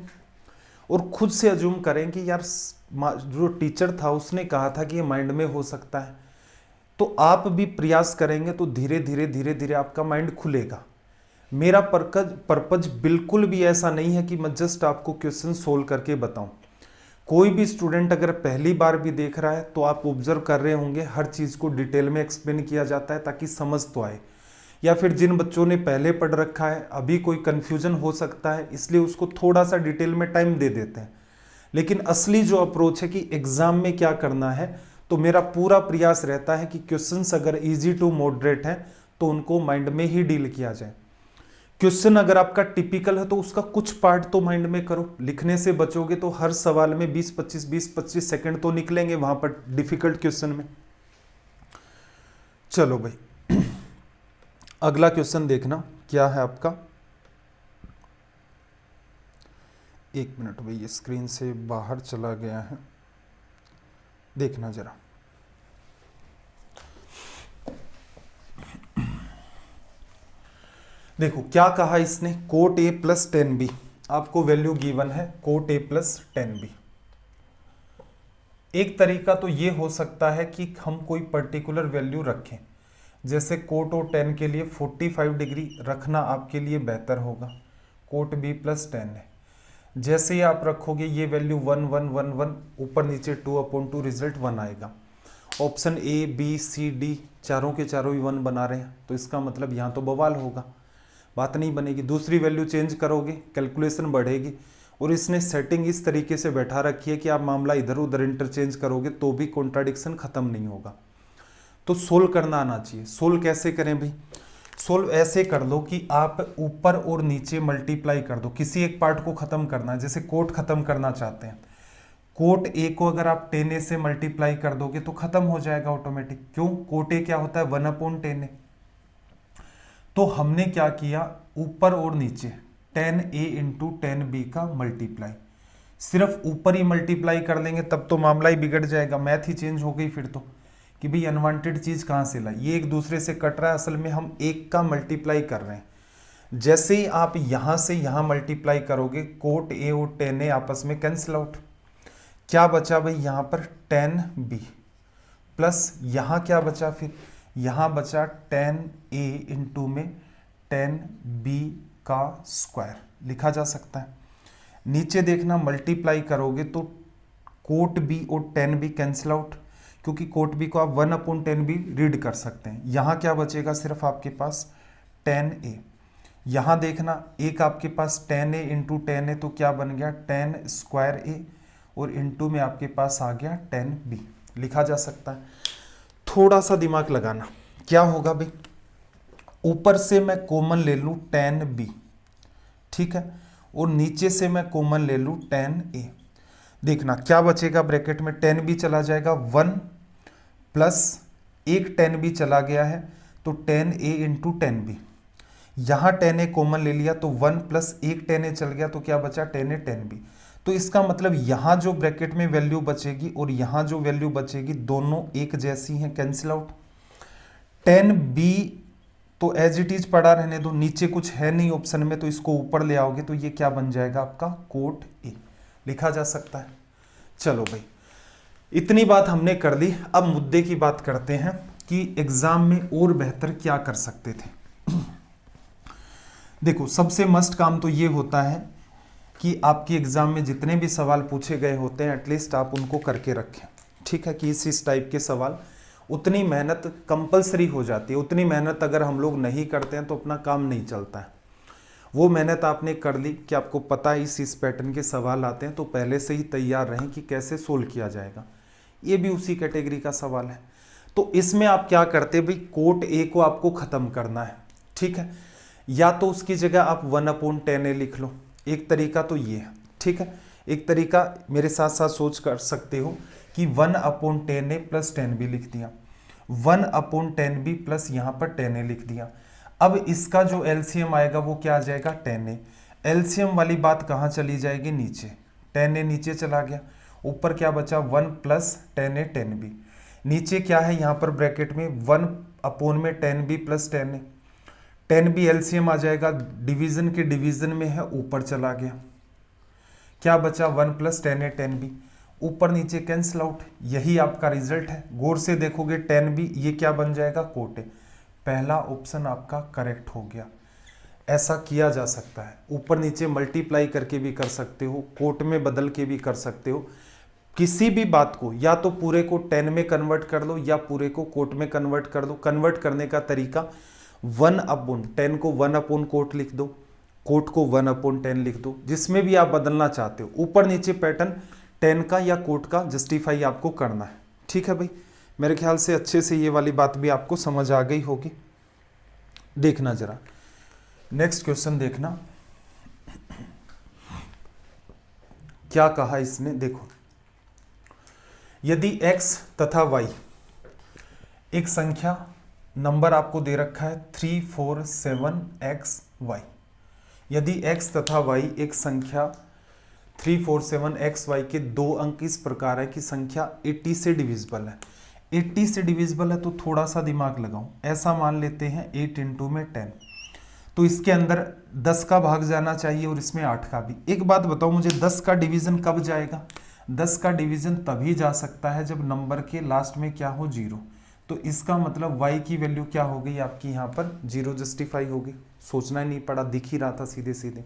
और खुद से अज्यूम करें कि यार जो टीचर था उसने कहा था कि ये माइंड में हो सकता है, तो आप भी प्रयास करेंगे तो धीरे धीरे धीरे धीरे आपका माइंड खुलेगा। मेरा पर्पज बिल्कुल भी ऐसा नहीं है कि मैं जस्ट आपको क्वेश्चन सोल्व करके बताऊं। कोई भी स्टूडेंट अगर पहली बार भी देख रहा है तो आप ऑब्जर्व कर रहे होंगे हर चीज़ को डिटेल में एक्सप्लेन किया जाता है ताकि समझ तो आए, या फिर जिन बच्चों ने पहले पढ़ रखा है अभी कोई कन्फ्यूजन हो सकता है इसलिए उसको थोड़ा सा डिटेल में टाइम दे देते हैं। लेकिन असली जो अप्रोच है कि एग्जाम में क्या करना है, तो मेरा पूरा प्रयास रहता है कि क्वेश्चंस अगर इजी टू मॉडरेट हैं तो उनको माइंड में ही डील किया जाए। क्वेश्चन अगर आपका टिपिकल है तो उसका कुछ पार्ट तो माइंड में करो, लिखने से बचोगे तो हर सवाल में 20-25 सेकंड तो निकलेंगे वहां पर डिफिकल्ट क्वेश्चन में। चलो भाई अगला क्वेश्चन देखना क्या है आपका। एक मिनट भाई, ये स्क्रीन से बाहर चला गया है, देखना जरा। देखो क्या कहा इसने, कोट ए प्लस 10b, आपको वैल्यू गिवन है कोट ए प्लस 10b। एक तरीका तो ये हो सकता है कि हम कोई पर्टिकुलर वैल्यू रखें, जैसे कोट ओ 10 के लिए 45 डिग्री रखना आपके लिए बेहतर होगा, कोट बी प्लस 10 है। जैसे ही आप रखोगे ये वैल्यू 1 1 1 1 ऊपर नीचे 2/2 रिजल्ट 1 आएगा। Option a b c d चारों के चारों ही 1 बना रहे हैं तो इसका मतलब यहाँ तो बवाल होगा, बात नहीं बनेगी। दूसरी वैल्यू चेंज करोगे कैलकुलेशन बढ़ेगी, और इसने सेटिंग इस तरीके से बैठा रखी है कि आप मामला इधर उधर इंटरचेंज करोगे तो भी कॉन्ट्राडिक्शन खत्म नहीं होगा। तो सोल्व करना आना चाहिए। सोल्व कैसे करें भाई, सोल्व ऐसे कर लो कि आप ऊपर और नीचे मल्टीप्लाई कर दो, किसी एक पार्ट को खत्म करना है। जैसे कोट खत्म करना चाहते हैं, कोट ए को अगर आप 10a से मल्टीप्लाई कर दोगे तो खत्म हो जाएगा ऑटोमेटिक। क्यों, कोट ए क्या होता है 1/10a। तो हमने क्या किया, ऊपर और नीचे 10a इंटू 10b का मल्टीप्लाई, सिर्फ ऊपर ही मल्टीप्लाई कर लेंगे तब तो मामला ही बिगड़ जाएगा, मैथ ही चेंज हो गई फिर तो, कि भाई अनवांटेड चीज कहां से लाई, ये एक दूसरे से कट रहा है, असल में हम एक का मल्टीप्लाई कर रहे हैं। जैसे ही आप यहां से यहां मल्टीप्लाई करोगे कोट ए और 10a आपस में कैंसिल आउट, क्या बचा भाई यहाँ पर 10b प्लस यहाँ क्या बचा, फिर यहाँ बचा 10a इंटू में 10b का स्क्वायर लिखा जा सकता है। नीचे देखना मल्टीप्लाई करोगे तो कोट b और 10b कैंसिल आउट, क्योंकि कोट b को आप 1/10b रीड कर सकते हैं। यहाँ क्या बचेगा, सिर्फ आपके पास 10a। यहाँ देखना एक आपके पास 10a इंटू 10a तो क्या बन गया 10 स्क्वायर a, और इंटू में आपके पास आ गया 10b लिखा जा सकता है। थोड़ा सा दिमाग लगाना, क्या होगा भाई, ऊपर से मैं कॉमन ले लूं 10b, ठीक है, और नीचे से मैं कॉमन ले लूं 10a। देखना क्या बचेगा ब्रैकेट में, 10b चला जाएगा 1 प्लस एक 10b चला गया है तो 10a इंटू 10b। यहाँ 10a कॉमन ले लिया तो 1 प्लस एक 10a चल गया तो क्या बचा 10a 10b। तो इसका मतलब यहाँ जो ब्रैकेट में वैल्यू बचेगी और यहाँ जो वैल्यू बचेगी दोनों एक जैसी हैं, कैंसिल आउट। 10b तो एज इट इज पड़ा रहने दो, नीचे कुछ है नहीं ऑप्शन में तो इसको ऊपर ले आओगे तो ये क्या बन जाएगा आपका कोट ए लिखा जा सकता है। चलो भाई इतनी बात हमने कर ली, अब मुद्दे की बात करते हैं कि एग्जाम में और बेहतर क्या कर सकते थे। देखो सबसे मस्ट काम तो ये होता है कि आपकी एग्जाम में जितने भी सवाल पूछे गए होते हैं एटलीस्ट आप उनको करके रखें, ठीक है, कि इस टाइप के सवाल, उतनी मेहनत कंपलसरी हो जाती है। उतनी मेहनत अगर हम लोग नहीं करते हैं तो अपना काम नहीं चलता है। वो मेहनत आपने कर ली कि आपको पता है इस पैटर्न के सवाल आते हैं तो पहले से ही तैयार रहें कि कैसे सोल्व किया जाएगा। ये भी उसी कैटेगरी का सवाल है। तो इसमें आप क्या करते भाई, कोट ए को आपको खत्म करना है, ठीक है। या तो उसकी जगह आप 1/10 ए लिख लो, एक तरीका तो ये है, ठीक है। एक तरीका मेरे साथ साथ सोच कर सकते हो कि 1/10 ए प्लस 10 बी लिख दिया, 1/10 बी प्लस यहाँ पर 10 ए लिख दिया। अब इसका जो एलसीएम आएगा वो क्या आ जाएगा, 10 ए। एलसीएम वाली बात कहाँ चली जाएगी, नीचे, 10 ए नीचे चला गया, ऊपर क्या बचा 1 प्लस 10 ए 10 बी। नीचे क्या है यहाँ पर ब्रैकेट में 1/10 बी प्लस 10 ए, 10 बी एलसीएम आ जाएगा, डिवीजन के डिवीजन में है, ऊपर चला गया, क्या बचा 1 प्लस 10 ए 10 बी, ऊपर नीचे कैंसिल आउट। यही आपका रिजल्ट है। गौर से देखोगे 10 बी ये क्या बन जाएगा, कोट ए। पहला ऑप्शन आपका करेक्ट हो गया। ऐसा किया जा सकता है, ऊपर नीचे मल्टीप्लाई करके भी कर सकते हो, कोट में बदल के भी कर सकते हो। किसी भी बात को या तो पूरे को 10 में कन्वर्ट कर लो या पूरे को कोट में कन्वर्ट कर दो। कन्वर्ट करने का तरीका 1/10 को 1/ कोट लिख दो, कोट को 1/10 लिख दो, जिसमें भी आप बदलना चाहते हो। ऊपर नीचे पैटर्न 10 का या कोट का जस्टिफाई आपको करना है, ठीक है भाई। मेरे ख्याल से अच्छे से ये वाली बात भी आपको समझ आ गई होगी। देखना जरा नेक्स्ट क्वेश्चन, देखना क्या कहा इसने। देखो, यदि x तथा y एक संख्या नंबर आपको दे रखा है 347xy, यदि x तथा y एक संख्या 347xy के दो अंक इस प्रकार है कि संख्या 80 से डिविजिबल है। 80 से डिविजिबल है तो थोड़ा सा दिमाग लगाओ। ऐसा मान लेते हैं 8 इंटू में 10, तो इसके अंदर 10 का भाग जाना चाहिए और इसमें 8 का भी। एक बात बताओ मुझे, 10 का डिवीजन कब जाएगा? 10 का डिवीजन तभी जा सकता है जब नंबर के लास्ट में क्या हो, 0। तो इसका मतलब y की वैल्यू क्या हो गई आपकी, यहाँ पर 0 जस्टिफाई होगी। सोचना ही नहीं पड़ा, दिख ही रहा था सीधे सीधे।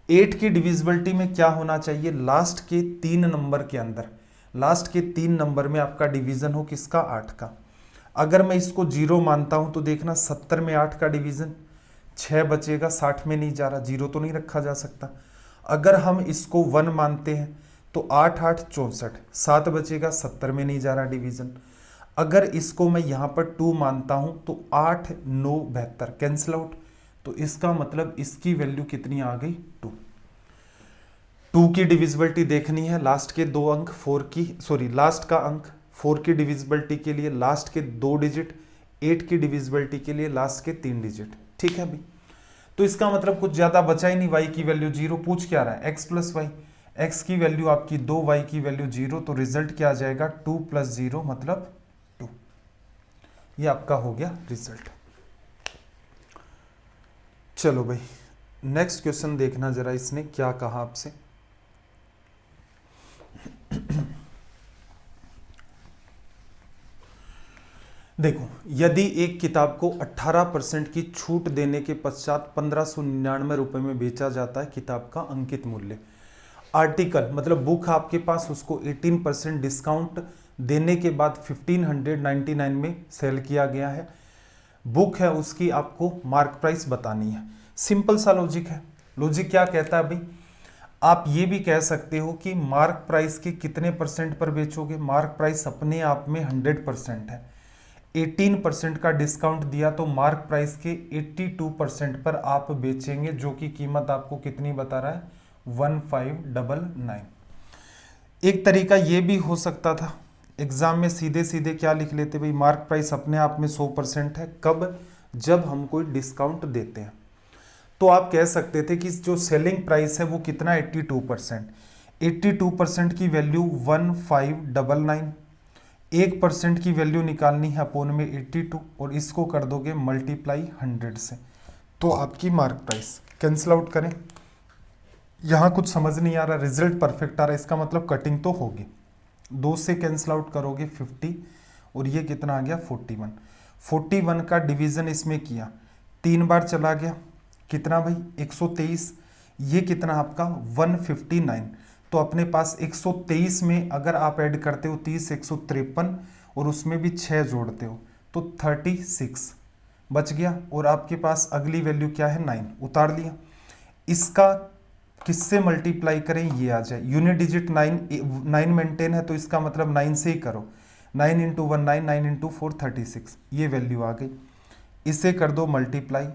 8 की डिविजिबिलिटी में क्या होना चाहिए, लास्ट के 3 नंबर के अंदर, लास्ट के 3 नंबर में आपका डिवीजन हो किसका, 8 का। अगर मैं इसको 0 मानता हूं तो देखना 70 में 8 का डिवीजन, 6 बचेगा, 60 में नहीं जा रहा, 0 तो नहीं रखा जा सकता। अगर हम इसको 1 मानते हैं तो 8 8 64, 7 बचेगा, 70 में नहीं जा रहा डिवीजन। अगर इसको मैं यहाँ पर 2 मानता हूँ तो 8 9 72, कैंसिल आउट। तो इसका मतलब इसकी वैल्यू कितनी आ गई, 2। 2 की डिविजिबिलिटी देखनी है, लास्ट के 2 अंक 4 की, सॉरी लास्ट का अंक 4 की डिविजिबिलिटी के लिए लास्ट के 2 डिजिट, 8 की डिविजिबिलिटी के लिए लास्ट के 3 डिजिट, ठीक है भाई। तो इसका मतलब कुछ ज्यादा बचा ही नहीं, y की वैल्यू 0। पूछ क्या रहा है, x प्लस वाई, x की वैल्यू आपकी 2, y की वैल्यू 0, तो रिजल्ट क्या आ जाएगा, 2 + 0 मतलब 2। ये आपका हो गया रिजल्ट। चलो भाई नेक्स्ट क्वेश्चन देखना जरा, इसने क्या कहा आपसे। देखो, यदि एक किताब को 18% की छूट देने के पश्चात 1599 रुपए में बेचा जाता है, किताब का अंकित मूल्य, आर्टिकल मतलब बुक आपके पास, उसको 18% डिस्काउंट देने के बाद 1599 में सेल किया गया है। बुक है उसकी आपको मार्क प्राइस बतानी है। सिंपल सा लॉजिक है। लॉजिक क्या कहता है भाई, आप ये भी कह सकते हो कि मार्क प्राइस के कितने परसेंट पर बेचोगे। मार्क प्राइस अपने आप में 100% है, 18% का डिस्काउंट दिया तो मार्क प्राइस के 82% पर आप बेचेंगे, जो कि कीमत आपको कितनी बता रहा है, 1599। एक तरीका ये भी हो सकता था, एग्जाम में सीधे सीधे क्या लिख लेते भाई, मार्क प्राइस अपने आप में 100% है, कब, जब हम कोई डिस्काउंट देते हैं। तो आप कह सकते थे कि जो सेलिंग प्राइस है वो कितना, 82%। 82% की वैल्यू 1599, 1% की वैल्यू निकालनी है अपोन में 82, और इसको कर दोगे मल्टीप्लाई 100 से, तो आपकी मार्क प्राइस। कैंसिल आउट करें, यहाँ कुछ समझ नहीं आ रहा, रिजल्ट परफेक्ट आ रहा है, इसका मतलब कटिंग तो होगी। 2 से कैंसिल आउट करोगे 50, और ये कितना आ गया 41। 41 का डिवीजन इसमें किया, 3 बार चला गया, कितना भाई 123, ये कितना आपका 159। तो अपने पास 123 में अगर आप ऐड करते हो 30, 153, और उसमें भी 6 जोड़ते हो तो 36 बच गया, और आपके पास अगली वैल्यू क्या है, 9 उतार लिया। इसका किससे मल्टीप्लाई करें, ये आ जाए, यूनिट डिजिट 9 मेंटेन है तो इसका मतलब 9 से ही करो। 9 इंटू 1 9, 9 इंटू 4 36, ये वैल्यू आ गई। इसे कर दो मल्टीप्लाई,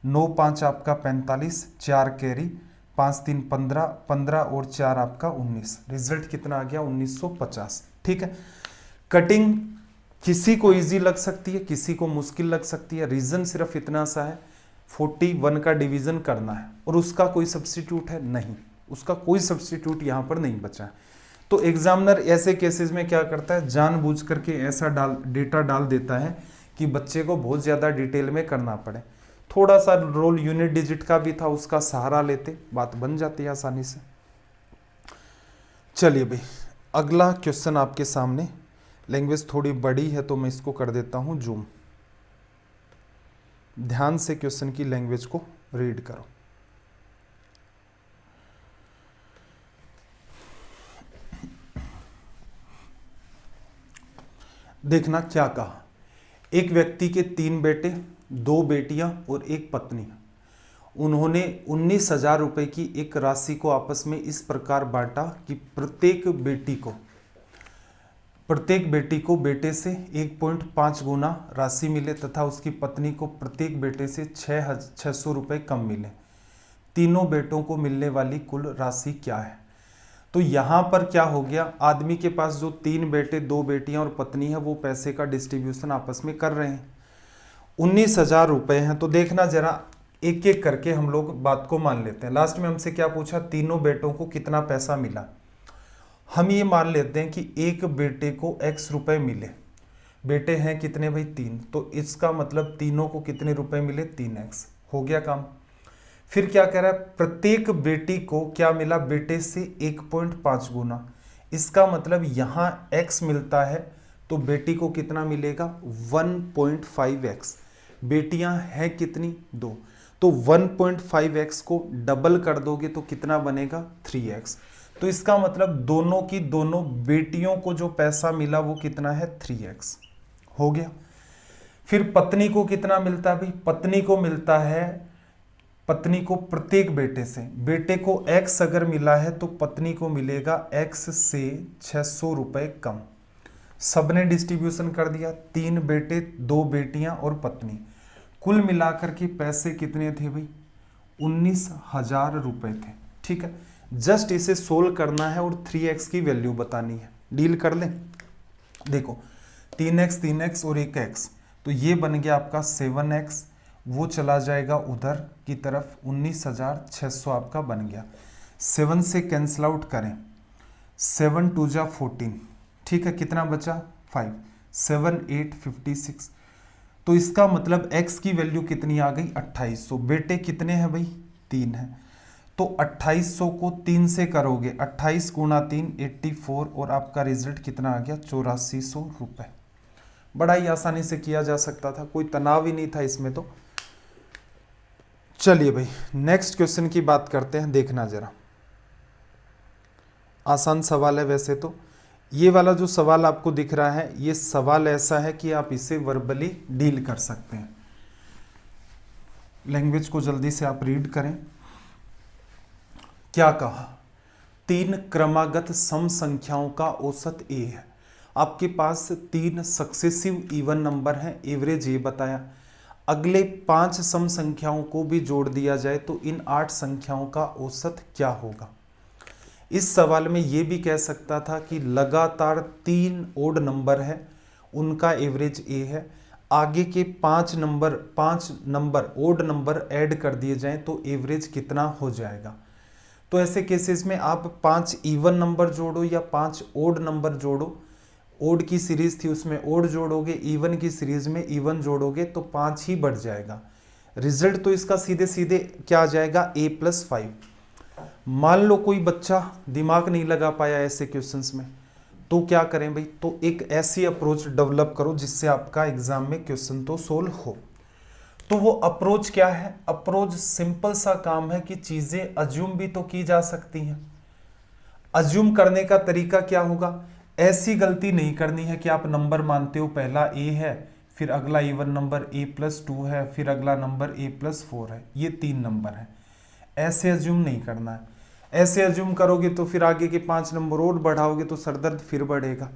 9 5 आपका 45, 4 कैरी, 5 3 15, 15 और 4 आपका 19, रिजल्ट कितना आ गया 1950। ठीक है, कटिंग किसी को इजी लग सकती है, किसी को मुश्किल लग सकती है। रीजन सिर्फ इतना सा है, 41 का डिवीजन करना है और उसका कोई सब्स्टिट्यूट है नहीं, उसका कोई सब्स्टिट्यूट यहाँ पर नहीं बचा है। तो एग्जामिनर ऐसे केसेस में क्या करता है, जानबूझ करके ऐसा डेटा डाल देता है कि बच्चे को बहुत ज़्यादा डिटेल में करना पड़े। थोड़ा सा रोल यूनिट डिजिट का भी था, उसका सहारा लेते बात बन जाती है आसानी से। चलिए भाई, अगला क्वेश्चन आपके सामने, लैंग्वेज थोड़ी बड़ी है तो मैं इसको कर देता हूँ जूम। ध्यान से क्वेश्चन की लैंग्वेज को रीड करो। देखना क्या कहा, एक व्यक्ति के 3 बेटे, 2 बेटियां और एक पत्नी। उन्होंने 19,000 रुपए की एक राशि को आपस में इस प्रकार बांटा कि प्रत्येक बेटी को बेटे से 1.5 गुना राशि मिले तथा उसकी पत्नी को प्रत्येक बेटे से 600 रुपये कम मिले। तीनों बेटों को मिलने वाली कुल राशि क्या है? तो यहाँ पर क्या हो गया, आदमी के पास जो 3 बेटे, 2 बेटियां और पत्नी है, वो पैसे का डिस्ट्रीब्यूशन आपस में कर रहे हैं। 19,000 रुपये हैं, तो देखना जरा एक एक करके हम लोग बात को मान लेते हैं। लास्ट में हमसे क्या पूछा, तीनों बेटों को कितना पैसा मिला। हम ये मान लेते हैं कि एक बेटे को x रुपए मिले, बेटे हैं कितने भाई 3, तो इसका मतलब तीनों को कितने रुपए मिले 3x, हो गया काम। फिर क्या कह रहा है, प्रत्येक बेटी को क्या मिला, बेटे से 1.5 गुना, इसका मतलब यहाँ x मिलता है तो बेटी को कितना मिलेगा 1.5x। बेटियां हैं कितनी 2, तो 1.5x को डबल कर दोगे तो कितना बनेगा 3x। तो इसका मतलब दोनों की दोनों बेटियों को जो पैसा मिला वो कितना है 3x, हो गया। फिर पत्नी को कितना मिलता है भाई, पत्नी को मिलता है, पत्नी को प्रत्येक बेटे से, बेटे को x अगर मिला है तो पत्नी को मिलेगा x से 600 रुपए कम। सबने डिस्ट्रीब्यूशन कर दिया, 3 बेटे, 2 बेटियां और पत्नी, कुल मिलाकर के पैसे कितने थे भाई 19,000 रुपए थे। ठीक है, जस्ट इसे सोल्व करना है और 3x की वैल्यू बतानी है, डील कर लें। देखो 3x 3x और 1x, तो ये बन गया आपका 7x, वो चला जाएगा उधर की तरफ, 19,600 आपका बन गया। 7 से कैंसिल आउट करें, 7 2 जा 14, ठीक है, कितना बचा 5, 7 8 56। तो इसका मतलब x की वैल्यू कितनी आ गई 2800। बेटे कितने हैं भाई 3 हैं, तो 2800 को 3 से करोगे, 28 गुणा 3 84, और आपका रिजल्ट कितना आ गया 8400 रुपये। बड़ा ही आसानी से किया जा सकता था, कोई तनाव ही नहीं था इसमें। तो चलिए भाई नेक्स्ट क्वेश्चन की बात करते हैं, देखना जरा, आसान सवाल है वैसे तो। ये वाला जो सवाल आपको दिख रहा है, ये सवाल ऐसा है कि आप इसे वर्बली डील कर सकते हैं। लैंग्वेज को जल्दी से आप रीड करें। क्या कहा, 3 क्रमागत सम संख्याओं का औसत a है। आपके पास 3 सक्सेसिव इवन नंबर हैं, एवरेज ये बताया। अगले 5 सम संख्याओं को भी जोड़ दिया जाए तो इन 8 संख्याओं का औसत क्या होगा। इस सवाल में ये भी कह सकता था कि लगातार 3 ओड नंबर है, उनका एवरेज a है। आगे के 5 नंबर ओड नंबर ऐड कर दिए जाएं तो एवरेज कितना हो जाएगा। तो ऐसे केसेस में आप 5 इवन नंबर जोड़ो या 5 ओड नंबर जोड़ो। ओड की सीरीज थी उसमें ओड जोड़ोगे, इवन की सीरीज में इवन जोड़ोगे तो 5 ही बढ़ जाएगा। रिजल्ट तो इसका सीधे सीधे क्या आ जाएगा a+5। मान लो कोई बच्चा दिमाग नहीं लगा पाया ऐसे क्वेश्चंस में, तो क्या करें भाई, तो एक ऐसी अप्रोच डेवलप करो जिससे आपका एग्जाम में क्वेश्चन तो सोल्व हो। तो वो अप्रोच क्या है, अप्रोच सिंपल सा काम है कि चीजें अज्यूम भी तो की जा सकती हैं। अज्यूम करने का तरीका क्या होगा, ऐसी गलती नहीं करनी है कि आप नंबर मानते हो पहला a है, फिर अगला इवन नंबर a+2 है, फिर अगला नंबर a+4 है, ये 3 नंबर है। ऐसे अज्यूम नहीं करना है। ऐसे अज्यूम करोगे तो फिर आगे के 5 नंबर और बढ़ाओगे तो सरदर्द फिर बढ़ेगा।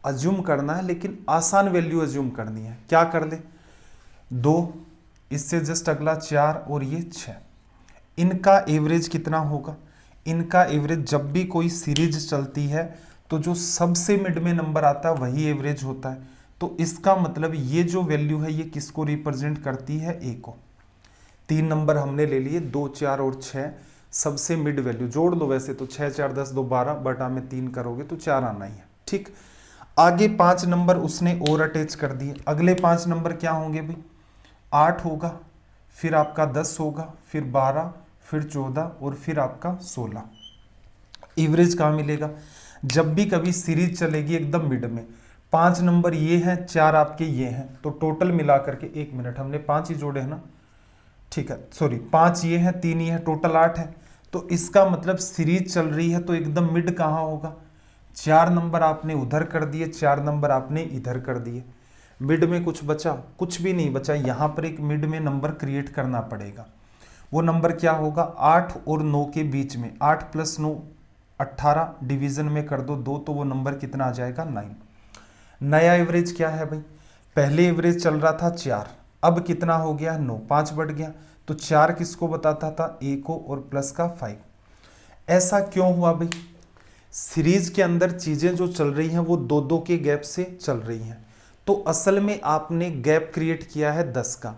अज्यूम करना है, लेकिन आसान वैल्यू अज्यूम करनी है। क्या कर ले, 2, इससे जस्ट अगला 4 और ये 6। इनका एवरेज कितना होगा? इनका एवरेज, जब भी कोई सीरीज चलती है तो जो सबसे मिड में नंबर आता है वही एवरेज होता है। तो इसका मतलब ये जो वैल्यू है ये किसको रिप्रेजेंट करती है? ए को। 3 नंबर हमने ले लिए, 2, 4 और 6, सबसे मिड वैल्यू जोड़ दो। वैसे तो 6, 4, 10, 2, 12 बटा में 3 करोगे तो 4 आना ही है। ठीक, आगे 5 नंबर उसने और अटैच कर दिए। अगले 5 नंबर क्या होंगे भाई? 8 होगा, फिर आपका 10 होगा, फिर 12, फिर 14 और फिर आपका 16। एवरेज कहाँ मिलेगा? जब भी कभी सीरीज चलेगी एकदम मिड में, 5 नंबर ये हैं, 4 आपके ये हैं, तो टोटल मिला करके, 1 मिनट, हमने 5 ही जोड़े हैं ना, ठीक है, सॉरी, 5 ये हैं, 3 ये हैं, टोटल 8 है। तो इसका मतलब सीरीज चल रही है तो एकदम मिड कहाँ होगा? 4 नंबर आपने उधर कर दिए, 4 नंबर आपने इधर कर दिए। मिड में कुछ बचा? कुछ भी नहीं बचा। यहाँ पर एक मिड में नंबर क्रिएट करना पड़ेगा। वो नंबर क्या होगा? 8 और 9 के बीच में। 8 + 9 18, डिवीजन में कर दो 2, तो वो नंबर कितना आ जाएगा? 9। नया एवरेज क्या है भाई? पहले एवरेज चल रहा था 4, अब कितना हो गया? 9, 5 बढ़ गया। तो 4 किसको बताता था? ए को, और प्लस का 5। ऐसा क्यों हुआ भाई? सीरीज के अंदर चीजें जो चल रही हैं वो 2-2 के गैप से चल रही हैं। तो असल में आपने गैप क्रिएट किया है 10 का।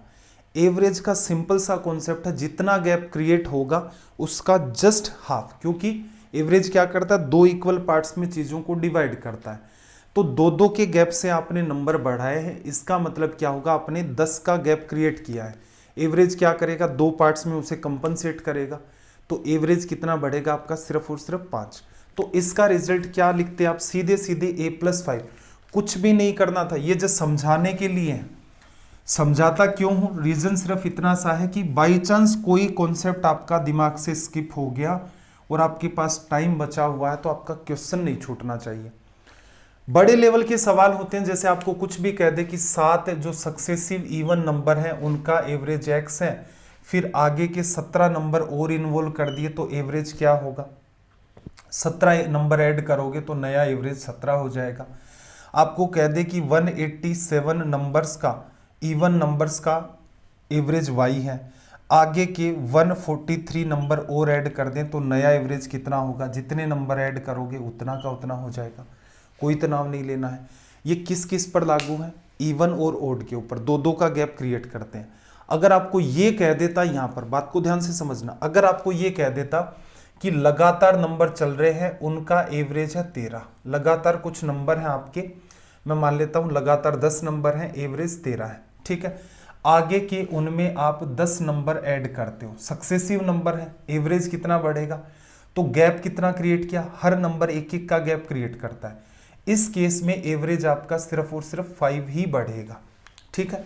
एवरेज का सिंपल सा कॉन्सेप्ट है, जितना गैप क्रिएट होगा उसका जस्ट हाफ, क्योंकि एवरेज क्या करता है? 2 इक्वल पार्ट्स में चीजों को डिवाइड करता है। तो 2-2 के गैप से आपने नंबर बढ़ाए हैं, इसका मतलब क्या होगा? आपने 10 का गैप क्रिएट किया है। एवरेज क्या करेगा? 2 पार्ट्स में उसे कंपनसेट करेगा। तो एवरेज कितना बढ़ेगा आपका? सिर्फ और सिर्फ 5। तो इसका रिजल्ट क्या लिखते हैं आप? सीधे सीधे A+5। कुछ भी नहीं करना था, ये जस्ट समझाने के लिए है। समझाता क्यों हूं? रीजन सिर्फ इतना सा है कि बाई चांस कोई कॉन्सेप्ट आपका दिमाग से स्किप हो गया और आपके पास टाइम बचा हुआ है तो आपका क्वेश्चन नहीं छूटना चाहिए। बड़े लेवल के सवाल होते हैं, जैसे आपको कुछ भी कह दे कि 7 जो सक्सेसिव इवन नंबर हैं उनका एवरेज x है, फिर आगे के 17 नंबर और इन्वॉल्व कर दिए तो एवरेज क्या होगा? 17 नंबर ऐड करोगे तो नया एवरेज 17 हो जाएगा। आपको कह दे कि 187 नंबर्स का, इवन नंबर्स का एवरेज y है, आगे के 143 नंबर और ऐड कर दें तो नया एवरेज कितना होगा? जितने नंबर ऐड करोगे उतना का उतना हो जाएगा। कोई तनाव नहीं लेना है। ये किस किस पर लागू है? इवन और ओड के ऊपर। 2-2 का गैप क्रिएट करते हैं। अगर आपको ये कह देता, यहां पर बात को ध्यान से समझना, अगर आपको ये कह देता कि लगातार नंबर चल रहे हैं, उनका एवरेज है 13, लगातार कुछ नंबर हैं आपके, मैं मान लेता हूं लगातार 10 नंबर हैं, एवरेज 13 है, ठीक है, आगे के उनमें आप 10 नंबर ऐड करते हो, सक्सेसिव नंबर है, एवरेज कितना बढ़ेगा? तो गैप कितना क्रिएट किया? हर नंबर 1-1 का गैप क्रिएट करता है। इस केस में एवरेज आपका सिर्फ और सिर्फ 5 ही बढ़ेगा, ठीक है।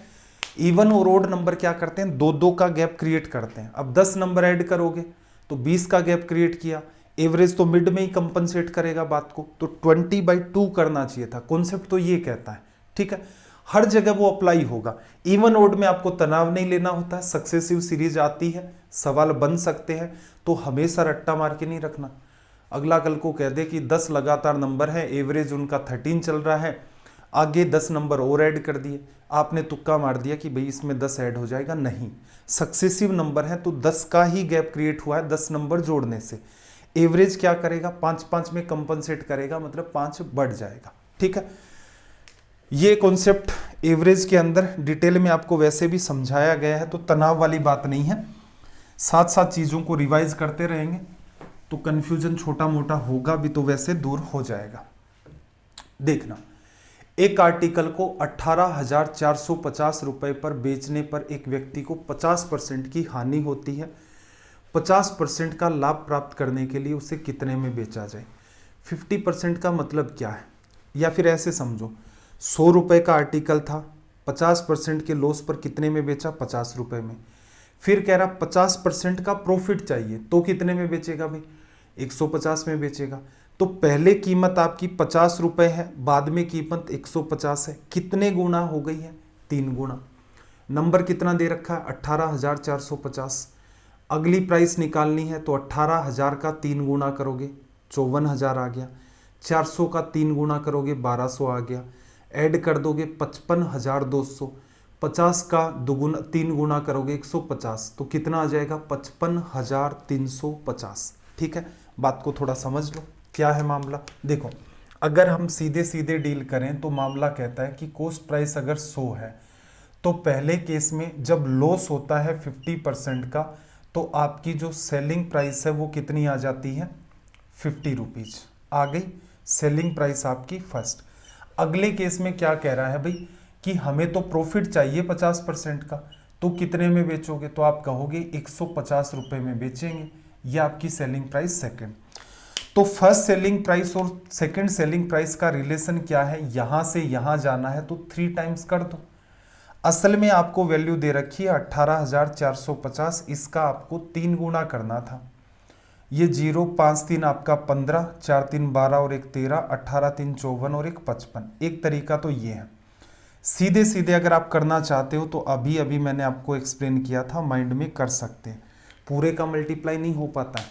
इवन और ओड नंबर क्या करते हैं? 2-2 का गैप क्रिएट करते हैं। अब 10 नंबर ऐड करोगे तो 20 का गैप क्रिएट किया, एवरेज तो मिड में ही कंपनसेट करेगा बात को, तो 20/2 करना चाहिए था। कॉन्सेप्ट तो ये कहता है, ठीक है, हर जगह वो अप्लाई होगा। इवन ओड में आपको तनाव नहीं लेना होता है, सक्सेसिव सीरीज आती है, सवाल बन सकते हैं, तो हमेशा रट्टा मार के नहीं रखना। अगला कल को कह दे कि 10 लगातार नंबर है, एवरेज उनका 13 चल रहा है, आगे 10 नंबर और ऐड कर दिए, आपने तुक्का मार दिया कि भाई इसमें 10 ऐड हो जाएगा। नहीं, सक्सेसिव नंबर है तो 10 का ही गैप क्रिएट हुआ है 10 नंबर जोड़ने से। एवरेज क्या करेगा? 5-5 में कंपनसेट करेगा, मतलब 5 बढ़ जाएगा, ठीक है। ये कॉन्सेप्ट एवरेज के अंदर डिटेल में आपको वैसे भी समझाया गया है, तो तनाव वाली बात नहीं है। साथ साथ चीज़ों को रिवाइज करते रहेंगे तो कन्फ्यूजन छोटा मोटा होगा भी तो वैसे दूर हो जाएगा। देखना, एक आर्टिकल को 18,450 रुपए पर बेचने पर एक व्यक्ति को 50% की हानि होती है। 50% का लाभ प्राप्त करने के लिए उसे कितने में बेचा जाए? 50% का मतलब क्या है? या फिर ऐसे समझो, 100 रुपए का आर्टिकल था, 50% के लॉस पर कितने में बेचा? 50 रुपए में। फिर कह रहा 50% का प्रॉफिट चाहिए, तो कितने में बेचेगा भाई? 150 में बेचेगा। तो पहले कीमत आपकी 50 रुपए है, बाद में कीमत 150 है, कितने गुना हो गई है? 3 गुना। नंबर कितना दे रखा है? 18,450। अगली प्राइस निकालनी है तो 18,000 का 3 गुना करोगे, 54,000 आ गया। 400 का 3 गुना करोगे 1200 आ गया, ऐड कर दोगे 55,200, 50 का दुगुना 3 गुना करोगे 150, तो कितना आ जाएगा 55,350। ठीक है, बात को थोड़ा समझ लो क्या है मामला। देखो अगर हम सीधे सीधे डील करें तो मामला कहता है कि कॉस्ट प्राइस अगर 100 है तो पहले केस में जब लॉस होता है 50% का तो आपकी जो सेलिंग प्राइस है वो कितनी आ जाती है 50 रुपीज आ गई सेलिंग प्राइस आपकी फर्स्ट। अगले केस में क्या कह रहा है भाई कि हमें तो प्रॉफिट चाहिए 50% का, तो कितने में बेचोगे, तो आप कहोगे 150 रुपए में बेचेंगे, ये आपकी सेलिंग प्राइस सेकंड। तो फर्स्ट सेलिंग प्राइस और सेकंड सेलिंग प्राइस का रिलेशन क्या है, यहां से यहां जाना है तो 3 टाइम्स कर दो। असल में आपको वैल्यू दे रखी है 18,450, इसका आपको 3 गुना करना था। ये 0 5 3 आपका 15, 4 3 12 और 1 13, 18 3 54 और 1 55। एक तरीका तो ये है। सीधे सीधे अगर आप करना चाहते हो तो अभी अभी मैंने आपको एक्सप्लेन किया था, माइंड में कर सकते हैं। पूरे का मल्टीप्लाई नहीं हो पाता है,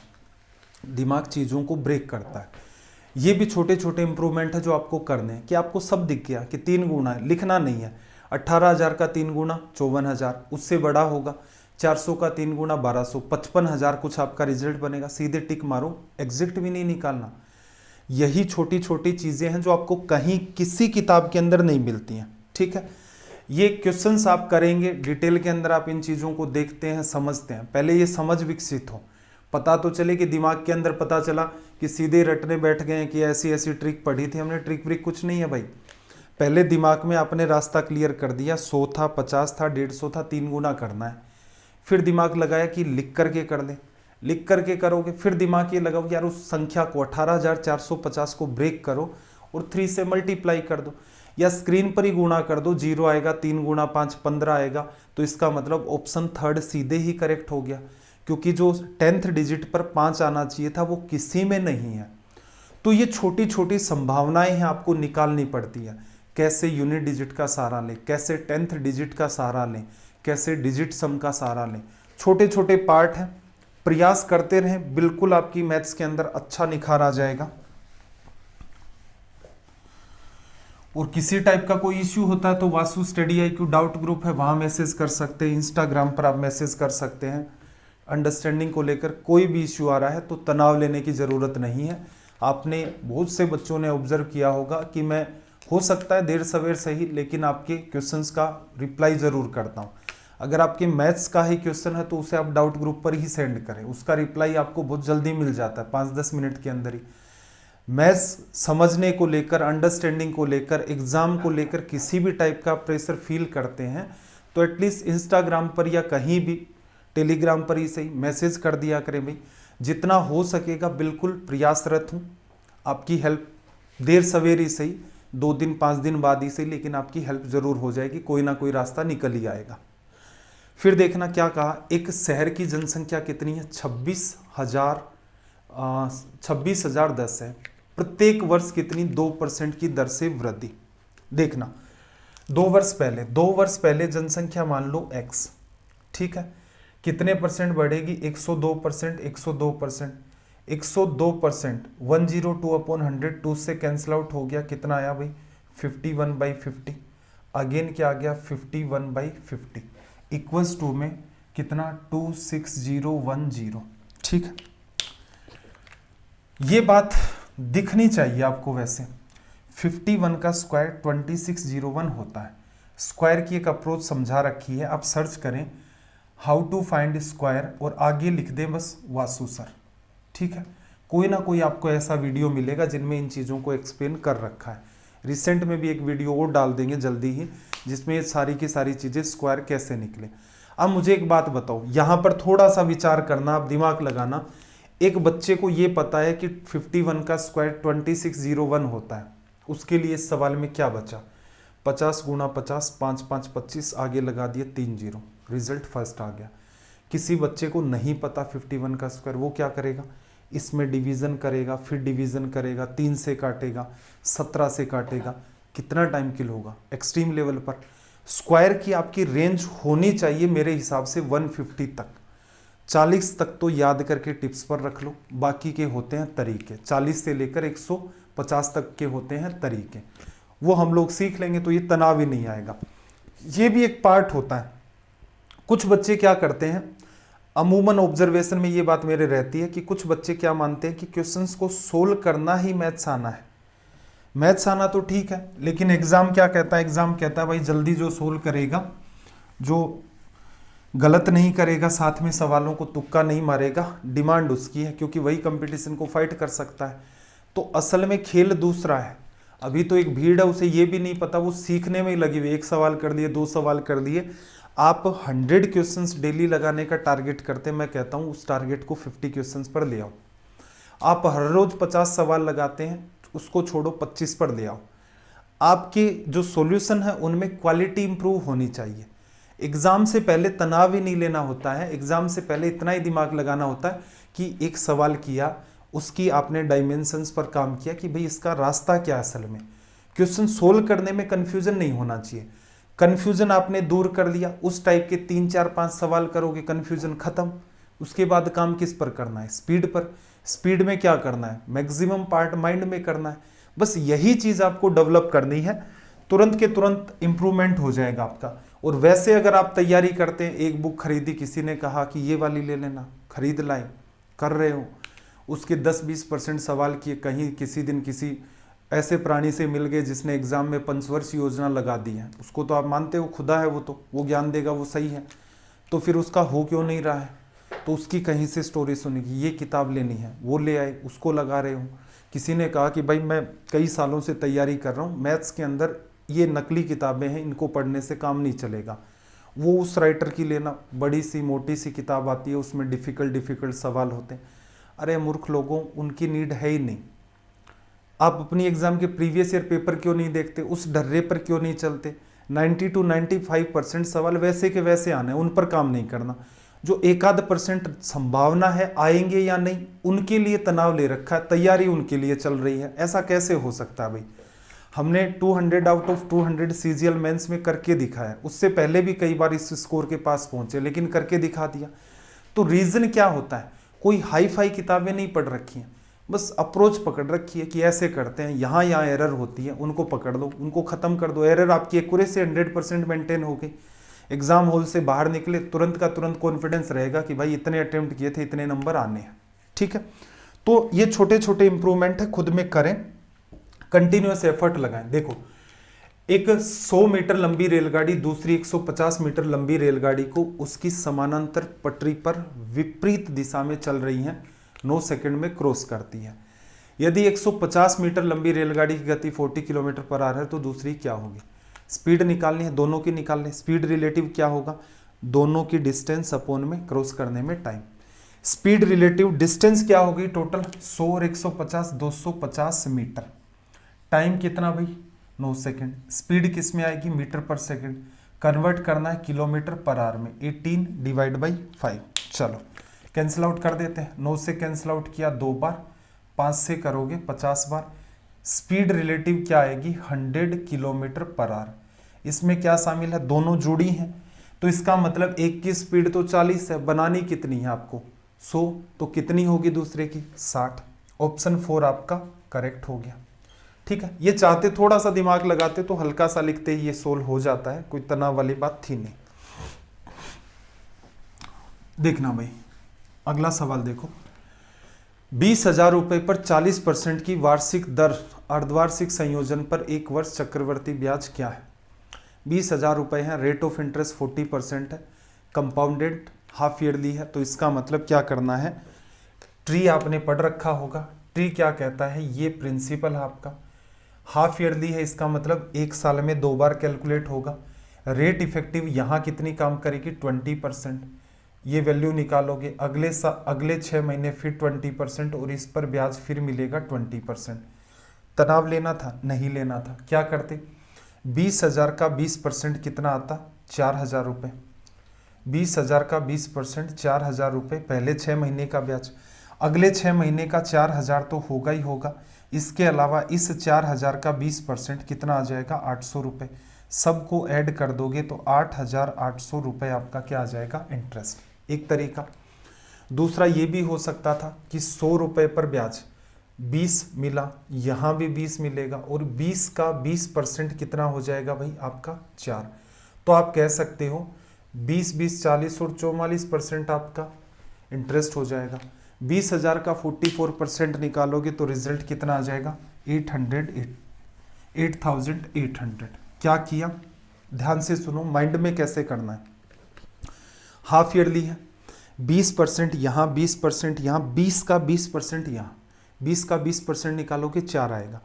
दिमाग चीज़ों को ब्रेक करता है। ये भी छोटे छोटे इंप्रूवमेंट है जो आपको करने हैं कि आपको सब दिख गया कि 3 गुना है, लिखना नहीं है। 18,000 का 3 गुना 54,000, उससे बड़ा होगा 400 का 3 गुना 1200, 55,000 कुछ आपका रिजल्ट बनेगा। सीधे टिक मारो, एग्जैक्ट भी नहीं निकालना। यही छोटी छोटी चीज़ें हैं जो आपको कहीं किसी किताब के अंदर नहीं मिलती हैं। ठीक है, ये क्वेश्चंस आप करेंगे डिटेल के अंदर, आप इन चीज़ों को देखते हैं समझते हैं। पहले ये समझ विकसित हो, पता तो चले कि दिमाग के अंदर पता चला कि सीधे रटने बैठ गए हैं कि ऐसी ऐसी ट्रिक पढ़ी थी हमने। ट्रिक व्रिक कुछ नहीं है भाई, पहले दिमाग में आपने रास्ता क्लियर कर दिया। 100 था, 50 था, 150 था, 3 गुना करना है। फिर दिमाग लगाया कि लिख करके कर ले, लिख करके करोगे। फिर दिमाग ये लगाओ यार उस संख्या को 18,450 को ब्रेक करो और 3 से मल्टीप्लाई कर दो, या स्क्रीन पर ही गुणा कर दो। 0 आएगा, 3 गुना 5 15 आएगा, तो इसका मतलब ऑप्शन थर्ड सीधे ही करेक्ट हो गया, क्योंकि जो 10th डिजिट पर 5 आना चाहिए था वो किसी में नहीं है। तो ये छोटी छोटी संभावनाएं हैं, आपको निकालनी पड़ती है। कैसे यूनिट डिजिट का सहारा लें, कैसे 10th डिजिट का सहारा लें, कैसे डिजिट सम का सहारा लें। छोटे छोटे पार्ट हैं, प्रयास करते रहें, बिल्कुल आपकी मैथ्स के अंदर अच्छा निखार आ जाएगा। और किसी टाइप का कोई इश्यू होता है तो Vasu study IQ doubt group है, वहां मैसेज कर सकते हैं। इंस्टाग्राम पर आप मैसेज कर सकते हैं। अंडरस्टैंडिंग को लेकर कोई भी इश्यू आ रहा है तो तनाव लेने की ज़रूरत नहीं है। आपने बहुत से बच्चों ने ऑब्जर्व किया होगा कि मैं हो सकता है देर सवेर सही, लेकिन आपके क्वेश्चंस का रिप्लाई ज़रूर करता हूं। अगर आपके मैथ्स का ही क्वेश्चन है तो उसे आप डाउट ग्रुप पर ही सेंड करें, उसका रिप्लाई आपको बहुत जल्दी मिल जाता है, 5-10 मिनट के अंदर ही। मैथ्स समझने को लेकर, अंडरस्टैंडिंग को लेकर, एग्जाम को लेकर किसी भी टाइप का प्रेशर फील करते हैं तो एटलीस्ट इंस्टाग्राम पर या कहीं भी, टेलीग्राम पर ही सही, मैसेज कर दिया करें भाई। जितना हो सकेगा बिल्कुल प्रयासरत हूँ, आपकी हेल्प देर सवेर ही सही, 2 दिन 5 दिन बाद ही सही, लेकिन आपकी हेल्प जरूर हो जाएगी, कोई ना कोई रास्ता निकल ही आएगा। फिर देखना क्या कहा, एक शहर की जनसंख्या कितनी है, 26,010 है। प्रत्येक वर्ष कितनी, 2% की दर से वृद्धि। देखना 2 वर्ष पहले जनसंख्या मान लो x, ठीक है, कितने परसेंट बढ़ेगी, 102%, 102%, 102%, 102/100, 2 से कैंसिल आउट हो गया, कितना आया भाई 51/50। अगेन क्या आ गया 51/50 इक्वल्स टू में कितना 26010। ठीक है, ये बात दिखनी चाहिए आपको। वैसे 51 का स्क्वायर 2601 होता है। स्क्वायर की एक अप्रोच समझा रखी है, आप सर्च करें हाउ टू फाइंड स्क्वायर और आगे लिख दें बस वासु सर। ठीक है, कोई ना कोई आपको ऐसा वीडियो मिलेगा जिनमें इन चीज़ों को एक्सप्लेन कर रखा है। रिसेंट में भी एक वीडियो और डाल देंगे जल्दी ही, जिसमें सारी की सारी चीज़ें स्क्वायर कैसे निकले। अब मुझे एक बात बताओ, यहाँ पर थोड़ा सा विचार करना, आप दिमाग लगाना। एक बच्चे को ये पता है कि 51 का स्क्वायर 2601 होता है, उसके लिए इस सवाल में क्या बचा, 50 गुणा 50, 5 5 25, आगे लगा दिए 3 0, रिजल्ट फर्स्ट आ गया। किसी बच्चे को नहीं पता 51 का स्क्वायर, वो क्या करेगा, इसमें डिवीज़न करेगा, फिर डिवीज़न करेगा, 3 से काटेगा, 17 से काटेगा, कितना टाइम किल होगा एक्सट्रीम लेवल पर। स्क्वायर की आपकी रेंज होनी चाहिए मेरे हिसाब से 150 तक, 40 तक तो याद करके टिप्स पर रख लो, बाकी के होते हैं तरीके। 40 से लेकर 50 तक के होते हैं तरीके, वो हम लोग सीख लेंगे तो ये तनाव ही नहीं आएगा। ये भी एक पार्ट होता है। कुछ बच्चे क्या करते हैं, अमूमन ऑब्जर्वेशन में ये बात मेरे रहती है कि कुछ बच्चे क्या मानते हैं कि क्वेश्चंस को सोल्व करना ही मैथ्स आना है। मैथ्स आना तो ठीक है, लेकिन एग्जाम क्या कहता है, एग्जाम कहता है भाई जल्दी जो सोल्व करेगा, जो गलत नहीं करेगा, साथ में सवालों को तुक्का नहीं मारेगा, डिमांड उसकी है, क्योंकि वही कंपटीशन को फाइट कर सकता है। तो असल में खेल दूसरा है। अभी तो एक भीड़ है, उसे ये भी नहीं पता, वो सीखने में ही लगी हुई, 1 सवाल कर दिए, 2 सवाल कर दिए। आप 100 क्वेश्चंस डेली लगाने का टारगेट करते, मैं कहता हूँ उस टारगेट को 50 क्वेश्चंस पर ले आओ। आप हर रोज 50 सवाल लगाते हैं, उसको छोड़ो 25 पर ले आओ। आपके जो सॉल्यूशन है उनमें क्वालिटी इंप्रूव होनी चाहिए। एग्जाम से पहले तनाव ही नहीं लेना होता है, एग्जाम से पहले इतना ही दिमाग लगाना होता है कि एक सवाल किया, उसकी आपने डायमेंशंस पर काम किया कि भाई इसका रास्ता क्या है। असल में क्वेश्चन सोल्व करने में कंफ्यूजन नहीं होना चाहिए। कंफ्यूजन आपने दूर कर लिया, उस टाइप के 3 4 5 सवाल करोगे, कंफ्यूजन खत्म। उसके बाद काम किस पर करना है, स्पीड पर। स्पीड में क्या करना है, मैक्सिमम पार्ट माइंड में करना है। बस यही चीज आपको डेवलप करनी है, तुरंत के तुरंत इंप्रूवमेंट हो जाएगा आपका। और वैसे अगर आप तैयारी करते हैं, एक बुक खरीदी, किसी ने कहा कि ये वाली ले लेना, खरीद लाए, कर रहे हो, उसके 10-20% सवाल किए, कहीं किसी दिन किसी ऐसे प्राणी से मिल गए जिसने एग्जाम में पंचवर्ष योजना लगा दी है, उसको तो आप मानते हो खुदा है, वो तो वो ज्ञान देगा, वो सही है, तो फिर उसका हो क्यों नहीं रहा है? तो उसकी कहीं से स्टोरी सुनी कि ये किताब लेनी है, वो ले आए, उसको लगा रहे हो। किसी ने कहा कि भाई मैं कई सालों से तैयारी कर रहा हूँ, मैथ्स के अंदर ये नकली किताबें हैं, इनको पढ़ने से काम नहीं चलेगा, वो उस राइटर की लेना, बड़ी सी मोटी सी किताब आती है, उसमें डिफ़िकल्ट सवाल होते हैं। अरे मूर्ख लोगों, उनकी नीड है ही नहीं। आप अपनी एग्जाम के प्रीवियस ईयर पेपर क्यों नहीं देखते, उस डर्रे पर क्यों नहीं चलते? 90 to 95% सवाल वैसे के वैसे आने, उन पर काम नहीं करना। जो 1-8% संभावना है आएंगे या नहीं, उनके लिए तनाव ले रखा है, तैयारी उनके लिए चल रही है। ऐसा कैसे हो सकता है भाई? हमने 200 आउट ऑफ 200 सीजीएल मेंस में करके दिखाया, उससे पहले भी कई बार इस स्कोर के पास पहुंचे, लेकिन करके दिखा दिया। तो रीजन क्या होता है? कोई हाई फाई किताबें नहीं पढ़ रखी हैं, बस अप्रोच पकड़ रखी है कि ऐसे करते हैं, यहाँ एरर होती है, उनको पकड़ लो, उनको खत्म कर दो। एरर आपकी एक्यूरेसी 100% मेंटेन हो गई। एग्जाम हॉल से बाहर निकले, तुरंत का तुरंत कॉन्फिडेंस रहेगा कि भाई इतने अटेम्प्ट किए थे, इतने नंबर आने हैं। ठीक है, तो ये छोटे छोटे इंप्रूवमेंट है, खुद में करें, कंटिन्यूअस एफर्ट लगाएं। देखो, एक 100 मीटर लंबी रेलगाड़ी दूसरी 150 मीटर लंबी रेलगाड़ी को उसकी समानांतर पटरी पर विपरीत दिशा में चल रही है 9 सेकंड में क्रॉस करती है। यदि 150 मीटर लंबी रेलगाड़ी की गति 40 किलोमीटर पर आवर है तो दूसरी क्या होगी? स्पीड निकालनी है, दोनों की निकालनी है। स्पीड रिलेटिव क्या होगा? दोनों की डिस्टेंस अपॉन में क्रॉस करने में टाइम। स्पीड रिलेटिव डिस्टेंस क्या होगी? टोटल 100 और 150 250 मीटर। टाइम कितना भाई? 9 सेकंड। स्पीड किस में आएगी? मीटर पर सेकंड। कन्वर्ट करना है किलोमीटर पर आवर में, 18 डिवाइड बाई 5। चलो कैंसिल आउट कर देते हैं। 9 से कैंसिल आउट किया 2 बार, 5 से करोगे 50 बार। स्पीड रिलेटिव क्या आएगी? 100 किलोमीटर पर आवर। इसमें क्या शामिल है? दोनों जुड़ी हैं, तो इसका मतलब एक की स्पीड तो 40 है, बनानी कितनी है आपको? 100, तो कितनी होगी दूसरे की? 60। ऑप्शन 4 आपका करेक्ट हो गया। ठीक है, ये चाहते थोड़ा सा दिमाग लगाते तो हल्का सा लिखते ही ये सोल्व हो जाता है, कोई तनाव वाली बात थी नहीं। देखना भाई, अगला सवाल देखो। 20,000 रुपए पर 40% की वार्षिक दर अर्धवार्षिक संयोजन पर 1 वर्ष चक्रवर्ती ब्याज क्या है? 20,000 रुपए है, रेट ऑफ इंटरेस्ट 40% है, कंपाउंडेड हाफ ईयरली है, तो इसका मतलब क्या करना है? ट्री आपने पढ़ रखा होगा, ट्री क्या कहता है? ये प्रिंसिपल है आपका। हाफ ईयरली है, इसका मतलब 1 साल में 2 बार कैलकुलेट होगा। रेट इफेक्टिव यहाँ कितनी काम करेगी? 20%। ये वैल्यू निकालोगे, अगले 6 महीने फिर 20%, और इस पर ब्याज फिर मिलेगा 20%। तनाव लेना था? नहीं लेना था। क्या करते? 20,000 का 20% कितना आता? 4,000 रुपये। 20,000 का 20% 4,000 रुपये, पहले 6 महीने का ब्याज, अगले 6 महीने का 4,000 तो होगा ही होगा। इसके अलावा इस 4,000 का 20% कितना आ जाएगा? 800 रुपये। सबको ऐड कर दोगे तो 8,800 रुपये आपका क्या आ जाएगा? इंटरेस्ट। एक तरीका। दूसरा ये भी हो सकता था कि 100 रुपये पर ब्याज, 20 मिला, यहाँ भी 20 मिलेगा, और 20 का 20% कितना हो जाएगा भाई आपका 4। तो आप कह सकते हो 20 20 40 और 44% आपका इंटरेस्ट हो जाएगा। 20,000 का 44% निकालोगे तो रिजल्ट कितना आ जाएगा 8,800। क्या किया, ध्यान से सुनो, माइंड में कैसे करना है। हाफ ईयरली है, 20% यहाँ, 20% यहाँ, 20 का 20% यहाँ, 20 का 20% निकालोगे 4 आएगा।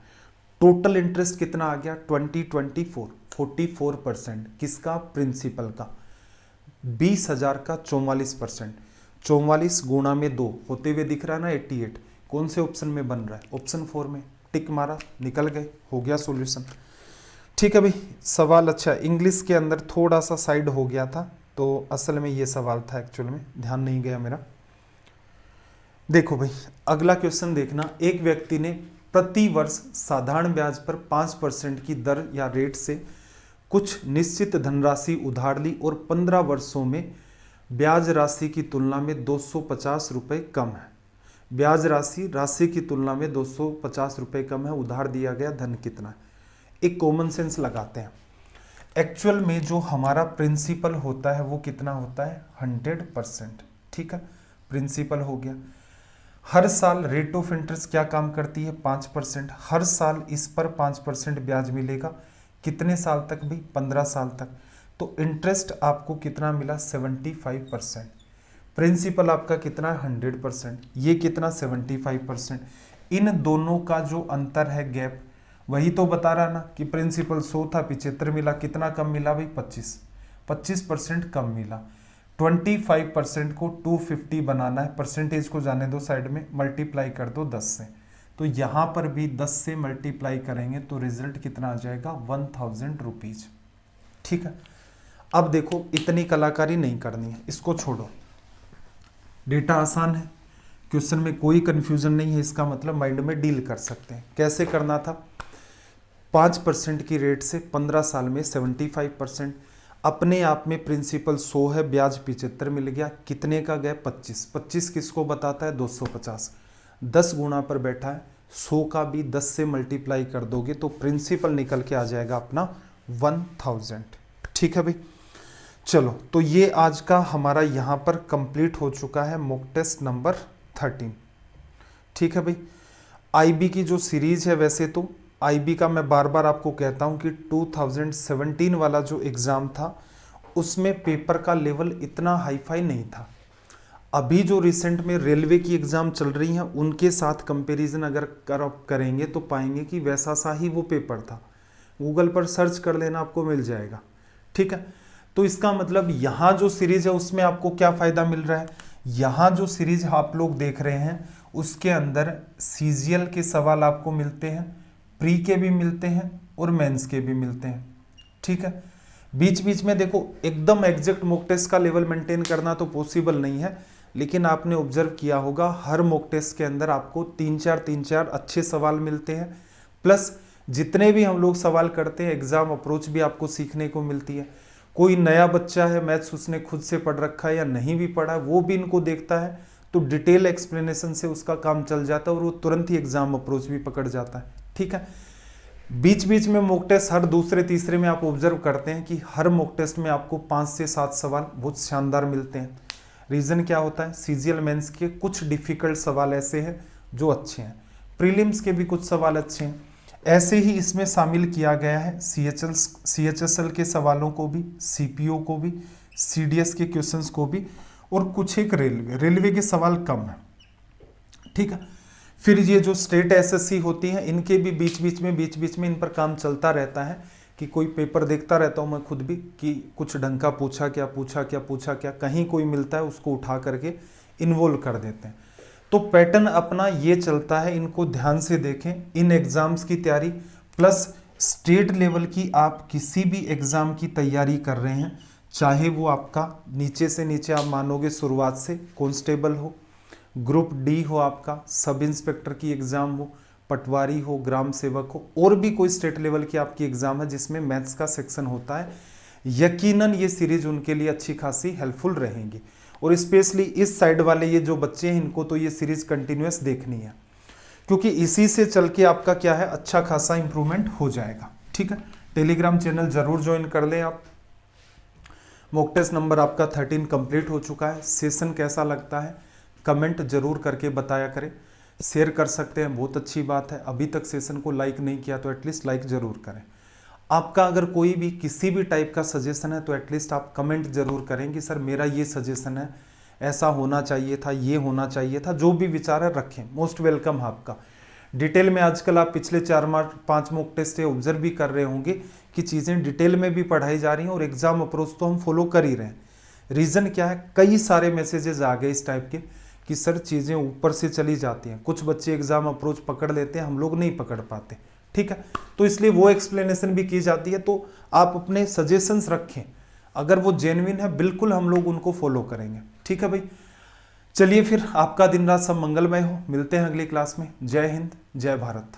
टोटल इंटरेस्ट कितना आ गया 44%। किसका, प्रिंसिपल का। 20,000 का 44%, 44 गुणा में 2 होते हुए दिख रहा है ना 88। कौन से ऑप्शन में बन रहा है, ऑप्शन 4 में। टिक मारा, निकल गए, हो गया सॉल्यूशन। ठीक है भाई, सवाल अच्छा, इंग्लिश के अंदर थोड़ा सा साइड हो गया था, तो असल में ये सवाल था, एक्चुअल में ध्यान नहीं गया मेरा। देखो भाई, अगला क्वेश्चन देखना। एक व्यक्ति ने प्रति वर्ष साधारण ब्याज पर 5% की दर या रेट से कुछ निश्चित धनराशि उधार ली और 15 वर्षों में ब्याज राशि की तुलना में 250 रुपये कम है। ब्याज राशि की तुलना में 250 रुपये कम है, उधार दिया गया धन कितना है। एक कॉमन सेंस लगाते हैं। एक्चुअल में जो हमारा प्रिंसिपल होता है वो कितना होता है 100%। ठीक है, प्रिंसिपल हो गया। हर साल रेट ऑफ इंटरेस्ट क्या काम करती है 5%। हर साल इस पर 5% ब्याज मिलेगा। कितने साल तक भाई, 15 साल तक। तो इंटरेस्ट आपको कितना मिला 75%। प्रिंसिपल आपका कितना 100%, ये कितना 75%। इन दोनों का जो अंतर है गैप, वही तो बता रहा ना कि प्रिंसिपल 100 था, 75 मिला। कितना कम मिला भाई 25% कम मिला। 25% को 250 बनाना है, परसेंटेज को जाने दो साइड में, मल्टीप्लाई कर दो 10 से। तो यहाँ पर भी 10 से मल्टीप्लाई करेंगे तो रिजल्ट कितना आ जाएगा 1000 रुपीज। ठीक है, अब देखो इतनी कलाकारी नहीं करनी है, इसको छोड़ो। डेटा आसान है, क्वेश्चन में कोई कंफ्यूजन नहीं है, इसका मतलब माइंड में डील कर सकते हैं। कैसे करना था, 5% की रेट से 15 साल में 75%। अपने आप में प्रिंसिपल 100 है, ब्याज 75 मिल गया। कितने का गया 25 किसको बताता है 250। 10 गुणा पर बैठा है, 100 का भी 10 से मल्टीप्लाई कर दोगे तो प्रिंसिपल निकल के आ जाएगा अपना 1000। ठीक है भाई, चलो तो ये आज का हमारा यहाँ पर कंप्लीट हो चुका है मॉक टेस्ट नंबर 13। ठीक है भाई, आईबी की जो सीरीज है, वैसे तो आईबी का मैं बार बार आपको कहता हूं कि 2017 वाला जो एग्ज़ाम था उसमें पेपर का लेवल इतना हाईफाई नहीं था। अभी जो रिसेंट में रेलवे की एग्ज़ाम चल रही हैं उनके साथ कंपैरिजन अगर करेंगे तो पाएंगे कि वैसा सा ही वो पेपर था। गूगल पर सर्च कर लेना, आपको मिल जाएगा। ठीक है, तो इसका मतलब यहाँ जो सीरीज है उसमें आपको क्या फ़ायदा मिल रहा है, यहाँ जो सीरीज आप लोग देख रहे हैं उसके अंदर सीजीएल के सवाल आपको मिलते हैं, प्री के भी मिलते हैं और मेंस के भी मिलते हैं। ठीक है, बीच बीच में देखो एकदम एग्जैक्ट मॉक टेस्ट का लेवल मेंटेन करना तो पॉसिबल नहीं है, लेकिन आपने ऑब्जर्व किया होगा हर मॉक टेस्ट के अंदर आपको 3-4 अच्छे सवाल मिलते हैं। प्लस जितने भी हम लोग सवाल करते हैं एग्जाम अप्रोच भी आपको सीखने को मिलती है। कोई नया बच्चा है, मैथ्स उसने खुद से पढ़ रखा है या नहीं भी पढ़ा है, वो भी इनको देखता है तो डिटेल एक्सप्लेनेशन से उसका काम चल जाता है और वो तुरंत ही एग्जाम अप्रोच भी पकड़ जाता है। ठीक है, बीच बीच में मॉक टेस्ट हर दूसरे तीसरे में आप ऑब्जर्व करते हैं कि हर मॉक टेस्ट में आपको 5 से 7 सवाल बहुत शानदार मिलते हैं। रीज़न क्या होता है, सीजीएल मेंस के कुछ डिफिकल्ट सवाल ऐसे हैं जो अच्छे हैं, प्रीलिम्स के भी कुछ सवाल अच्छे हैं। ऐसे ही इसमें शामिल किया गया है सीएचएसएल के सवालों को भी, सीपीओ को भी, सीडीएस के क्वेश्चंस को भी, और कुछ एक रेलवे के सवाल कम है। ठीक है, फिर ये जो स्टेट एसएससी होती हैं इनके भी बीच बीच में इन पर काम चलता रहता है कि कोई पेपर देखता रहता हूँ मैं खुद भी कि कुछ ढंग का पूछा क्या, कहीं कोई मिलता है उसको उठा करके इन्वॉल्व कर देते हैं। तो पैटर्न अपना ये चलता है, इनको ध्यान से देखें। इन एग्जाम्स की तैयारी प्लस स्टेट लेवल की आप किसी भी एग्जाम की तैयारी कर रहे हैं, चाहे वो आपका नीचे से नीचे आप मानोगे शुरुआत से कांस्टेबल हो, ग्रुप डी हो, आपका सब इंस्पेक्टर की एग्जाम हो, पटवारी हो, ग्राम सेवक हो, और भी कोई स्टेट लेवल की आपकी एग्जाम है जिसमें मैथ्स का सेक्शन होता है, यकीनन ये सीरीज उनके लिए अच्छी खासी हेल्पफुल रहेंगी। और स्पेशली इस साइड वाले ये जो बच्चे हैं इनको तो ये सीरीज कंटिन्यूअस देखनी है, क्योंकि इसी से चल के आपका क्या है, अच्छा खासा इंप्रूवमेंट हो जाएगा। ठीक है, टेलीग्राम चैनल जरूर ज्वाइन कर लें आप। मॉक टेस्ट नंबर आपका 13 कंप्लीट हो चुका है। सेशन कैसा लगता है कमेंट जरूर करके बताया करें, शेयर कर सकते हैं, बहुत अच्छी बात है। अभी तक सेशन को लाइक नहीं किया तो एटलीस्ट लाइक जरूर करें। आपका अगर कोई भी किसी भी टाइप का सजेशन है तो एटलीस्ट आप कमेंट जरूर करें कि सर मेरा ये सजेशन है, ऐसा होना चाहिए था, ये होना चाहिए था, जो भी विचार है रखें, मोस्ट वेलकम है आपका। डिटेल में आजकल आप पिछले 4-5 मॉक टेस्ट ये ऑब्जर्व भी कर रहे होंगे कि चीज़ें डिटेल में भी पढ़ाई जा रही हैं और एग्जाम अप्रोच तो हम फॉलो कर ही रहे हैं। रीज़न क्या है, कई सारे मैसेजेस आ गए इस टाइप के कि सर चीज़ें ऊपर से चली जाती हैं, कुछ बच्चे एग्जाम अप्रोच पकड़ लेते हैं, हम लोग नहीं पकड़ पाते। ठीक है, तो इसलिए वो एक्सप्लेनेशन भी की जाती है। तो आप अपने सजेशंस रखें, अगर वो जेन्युइन है बिल्कुल हम लोग उनको फॉलो करेंगे। ठीक है भाई, चलिए फिर आपका दिन रात सब मंगलमय हो। मिलते हैं अगली क्लास में। जय हिंद, जय भारत।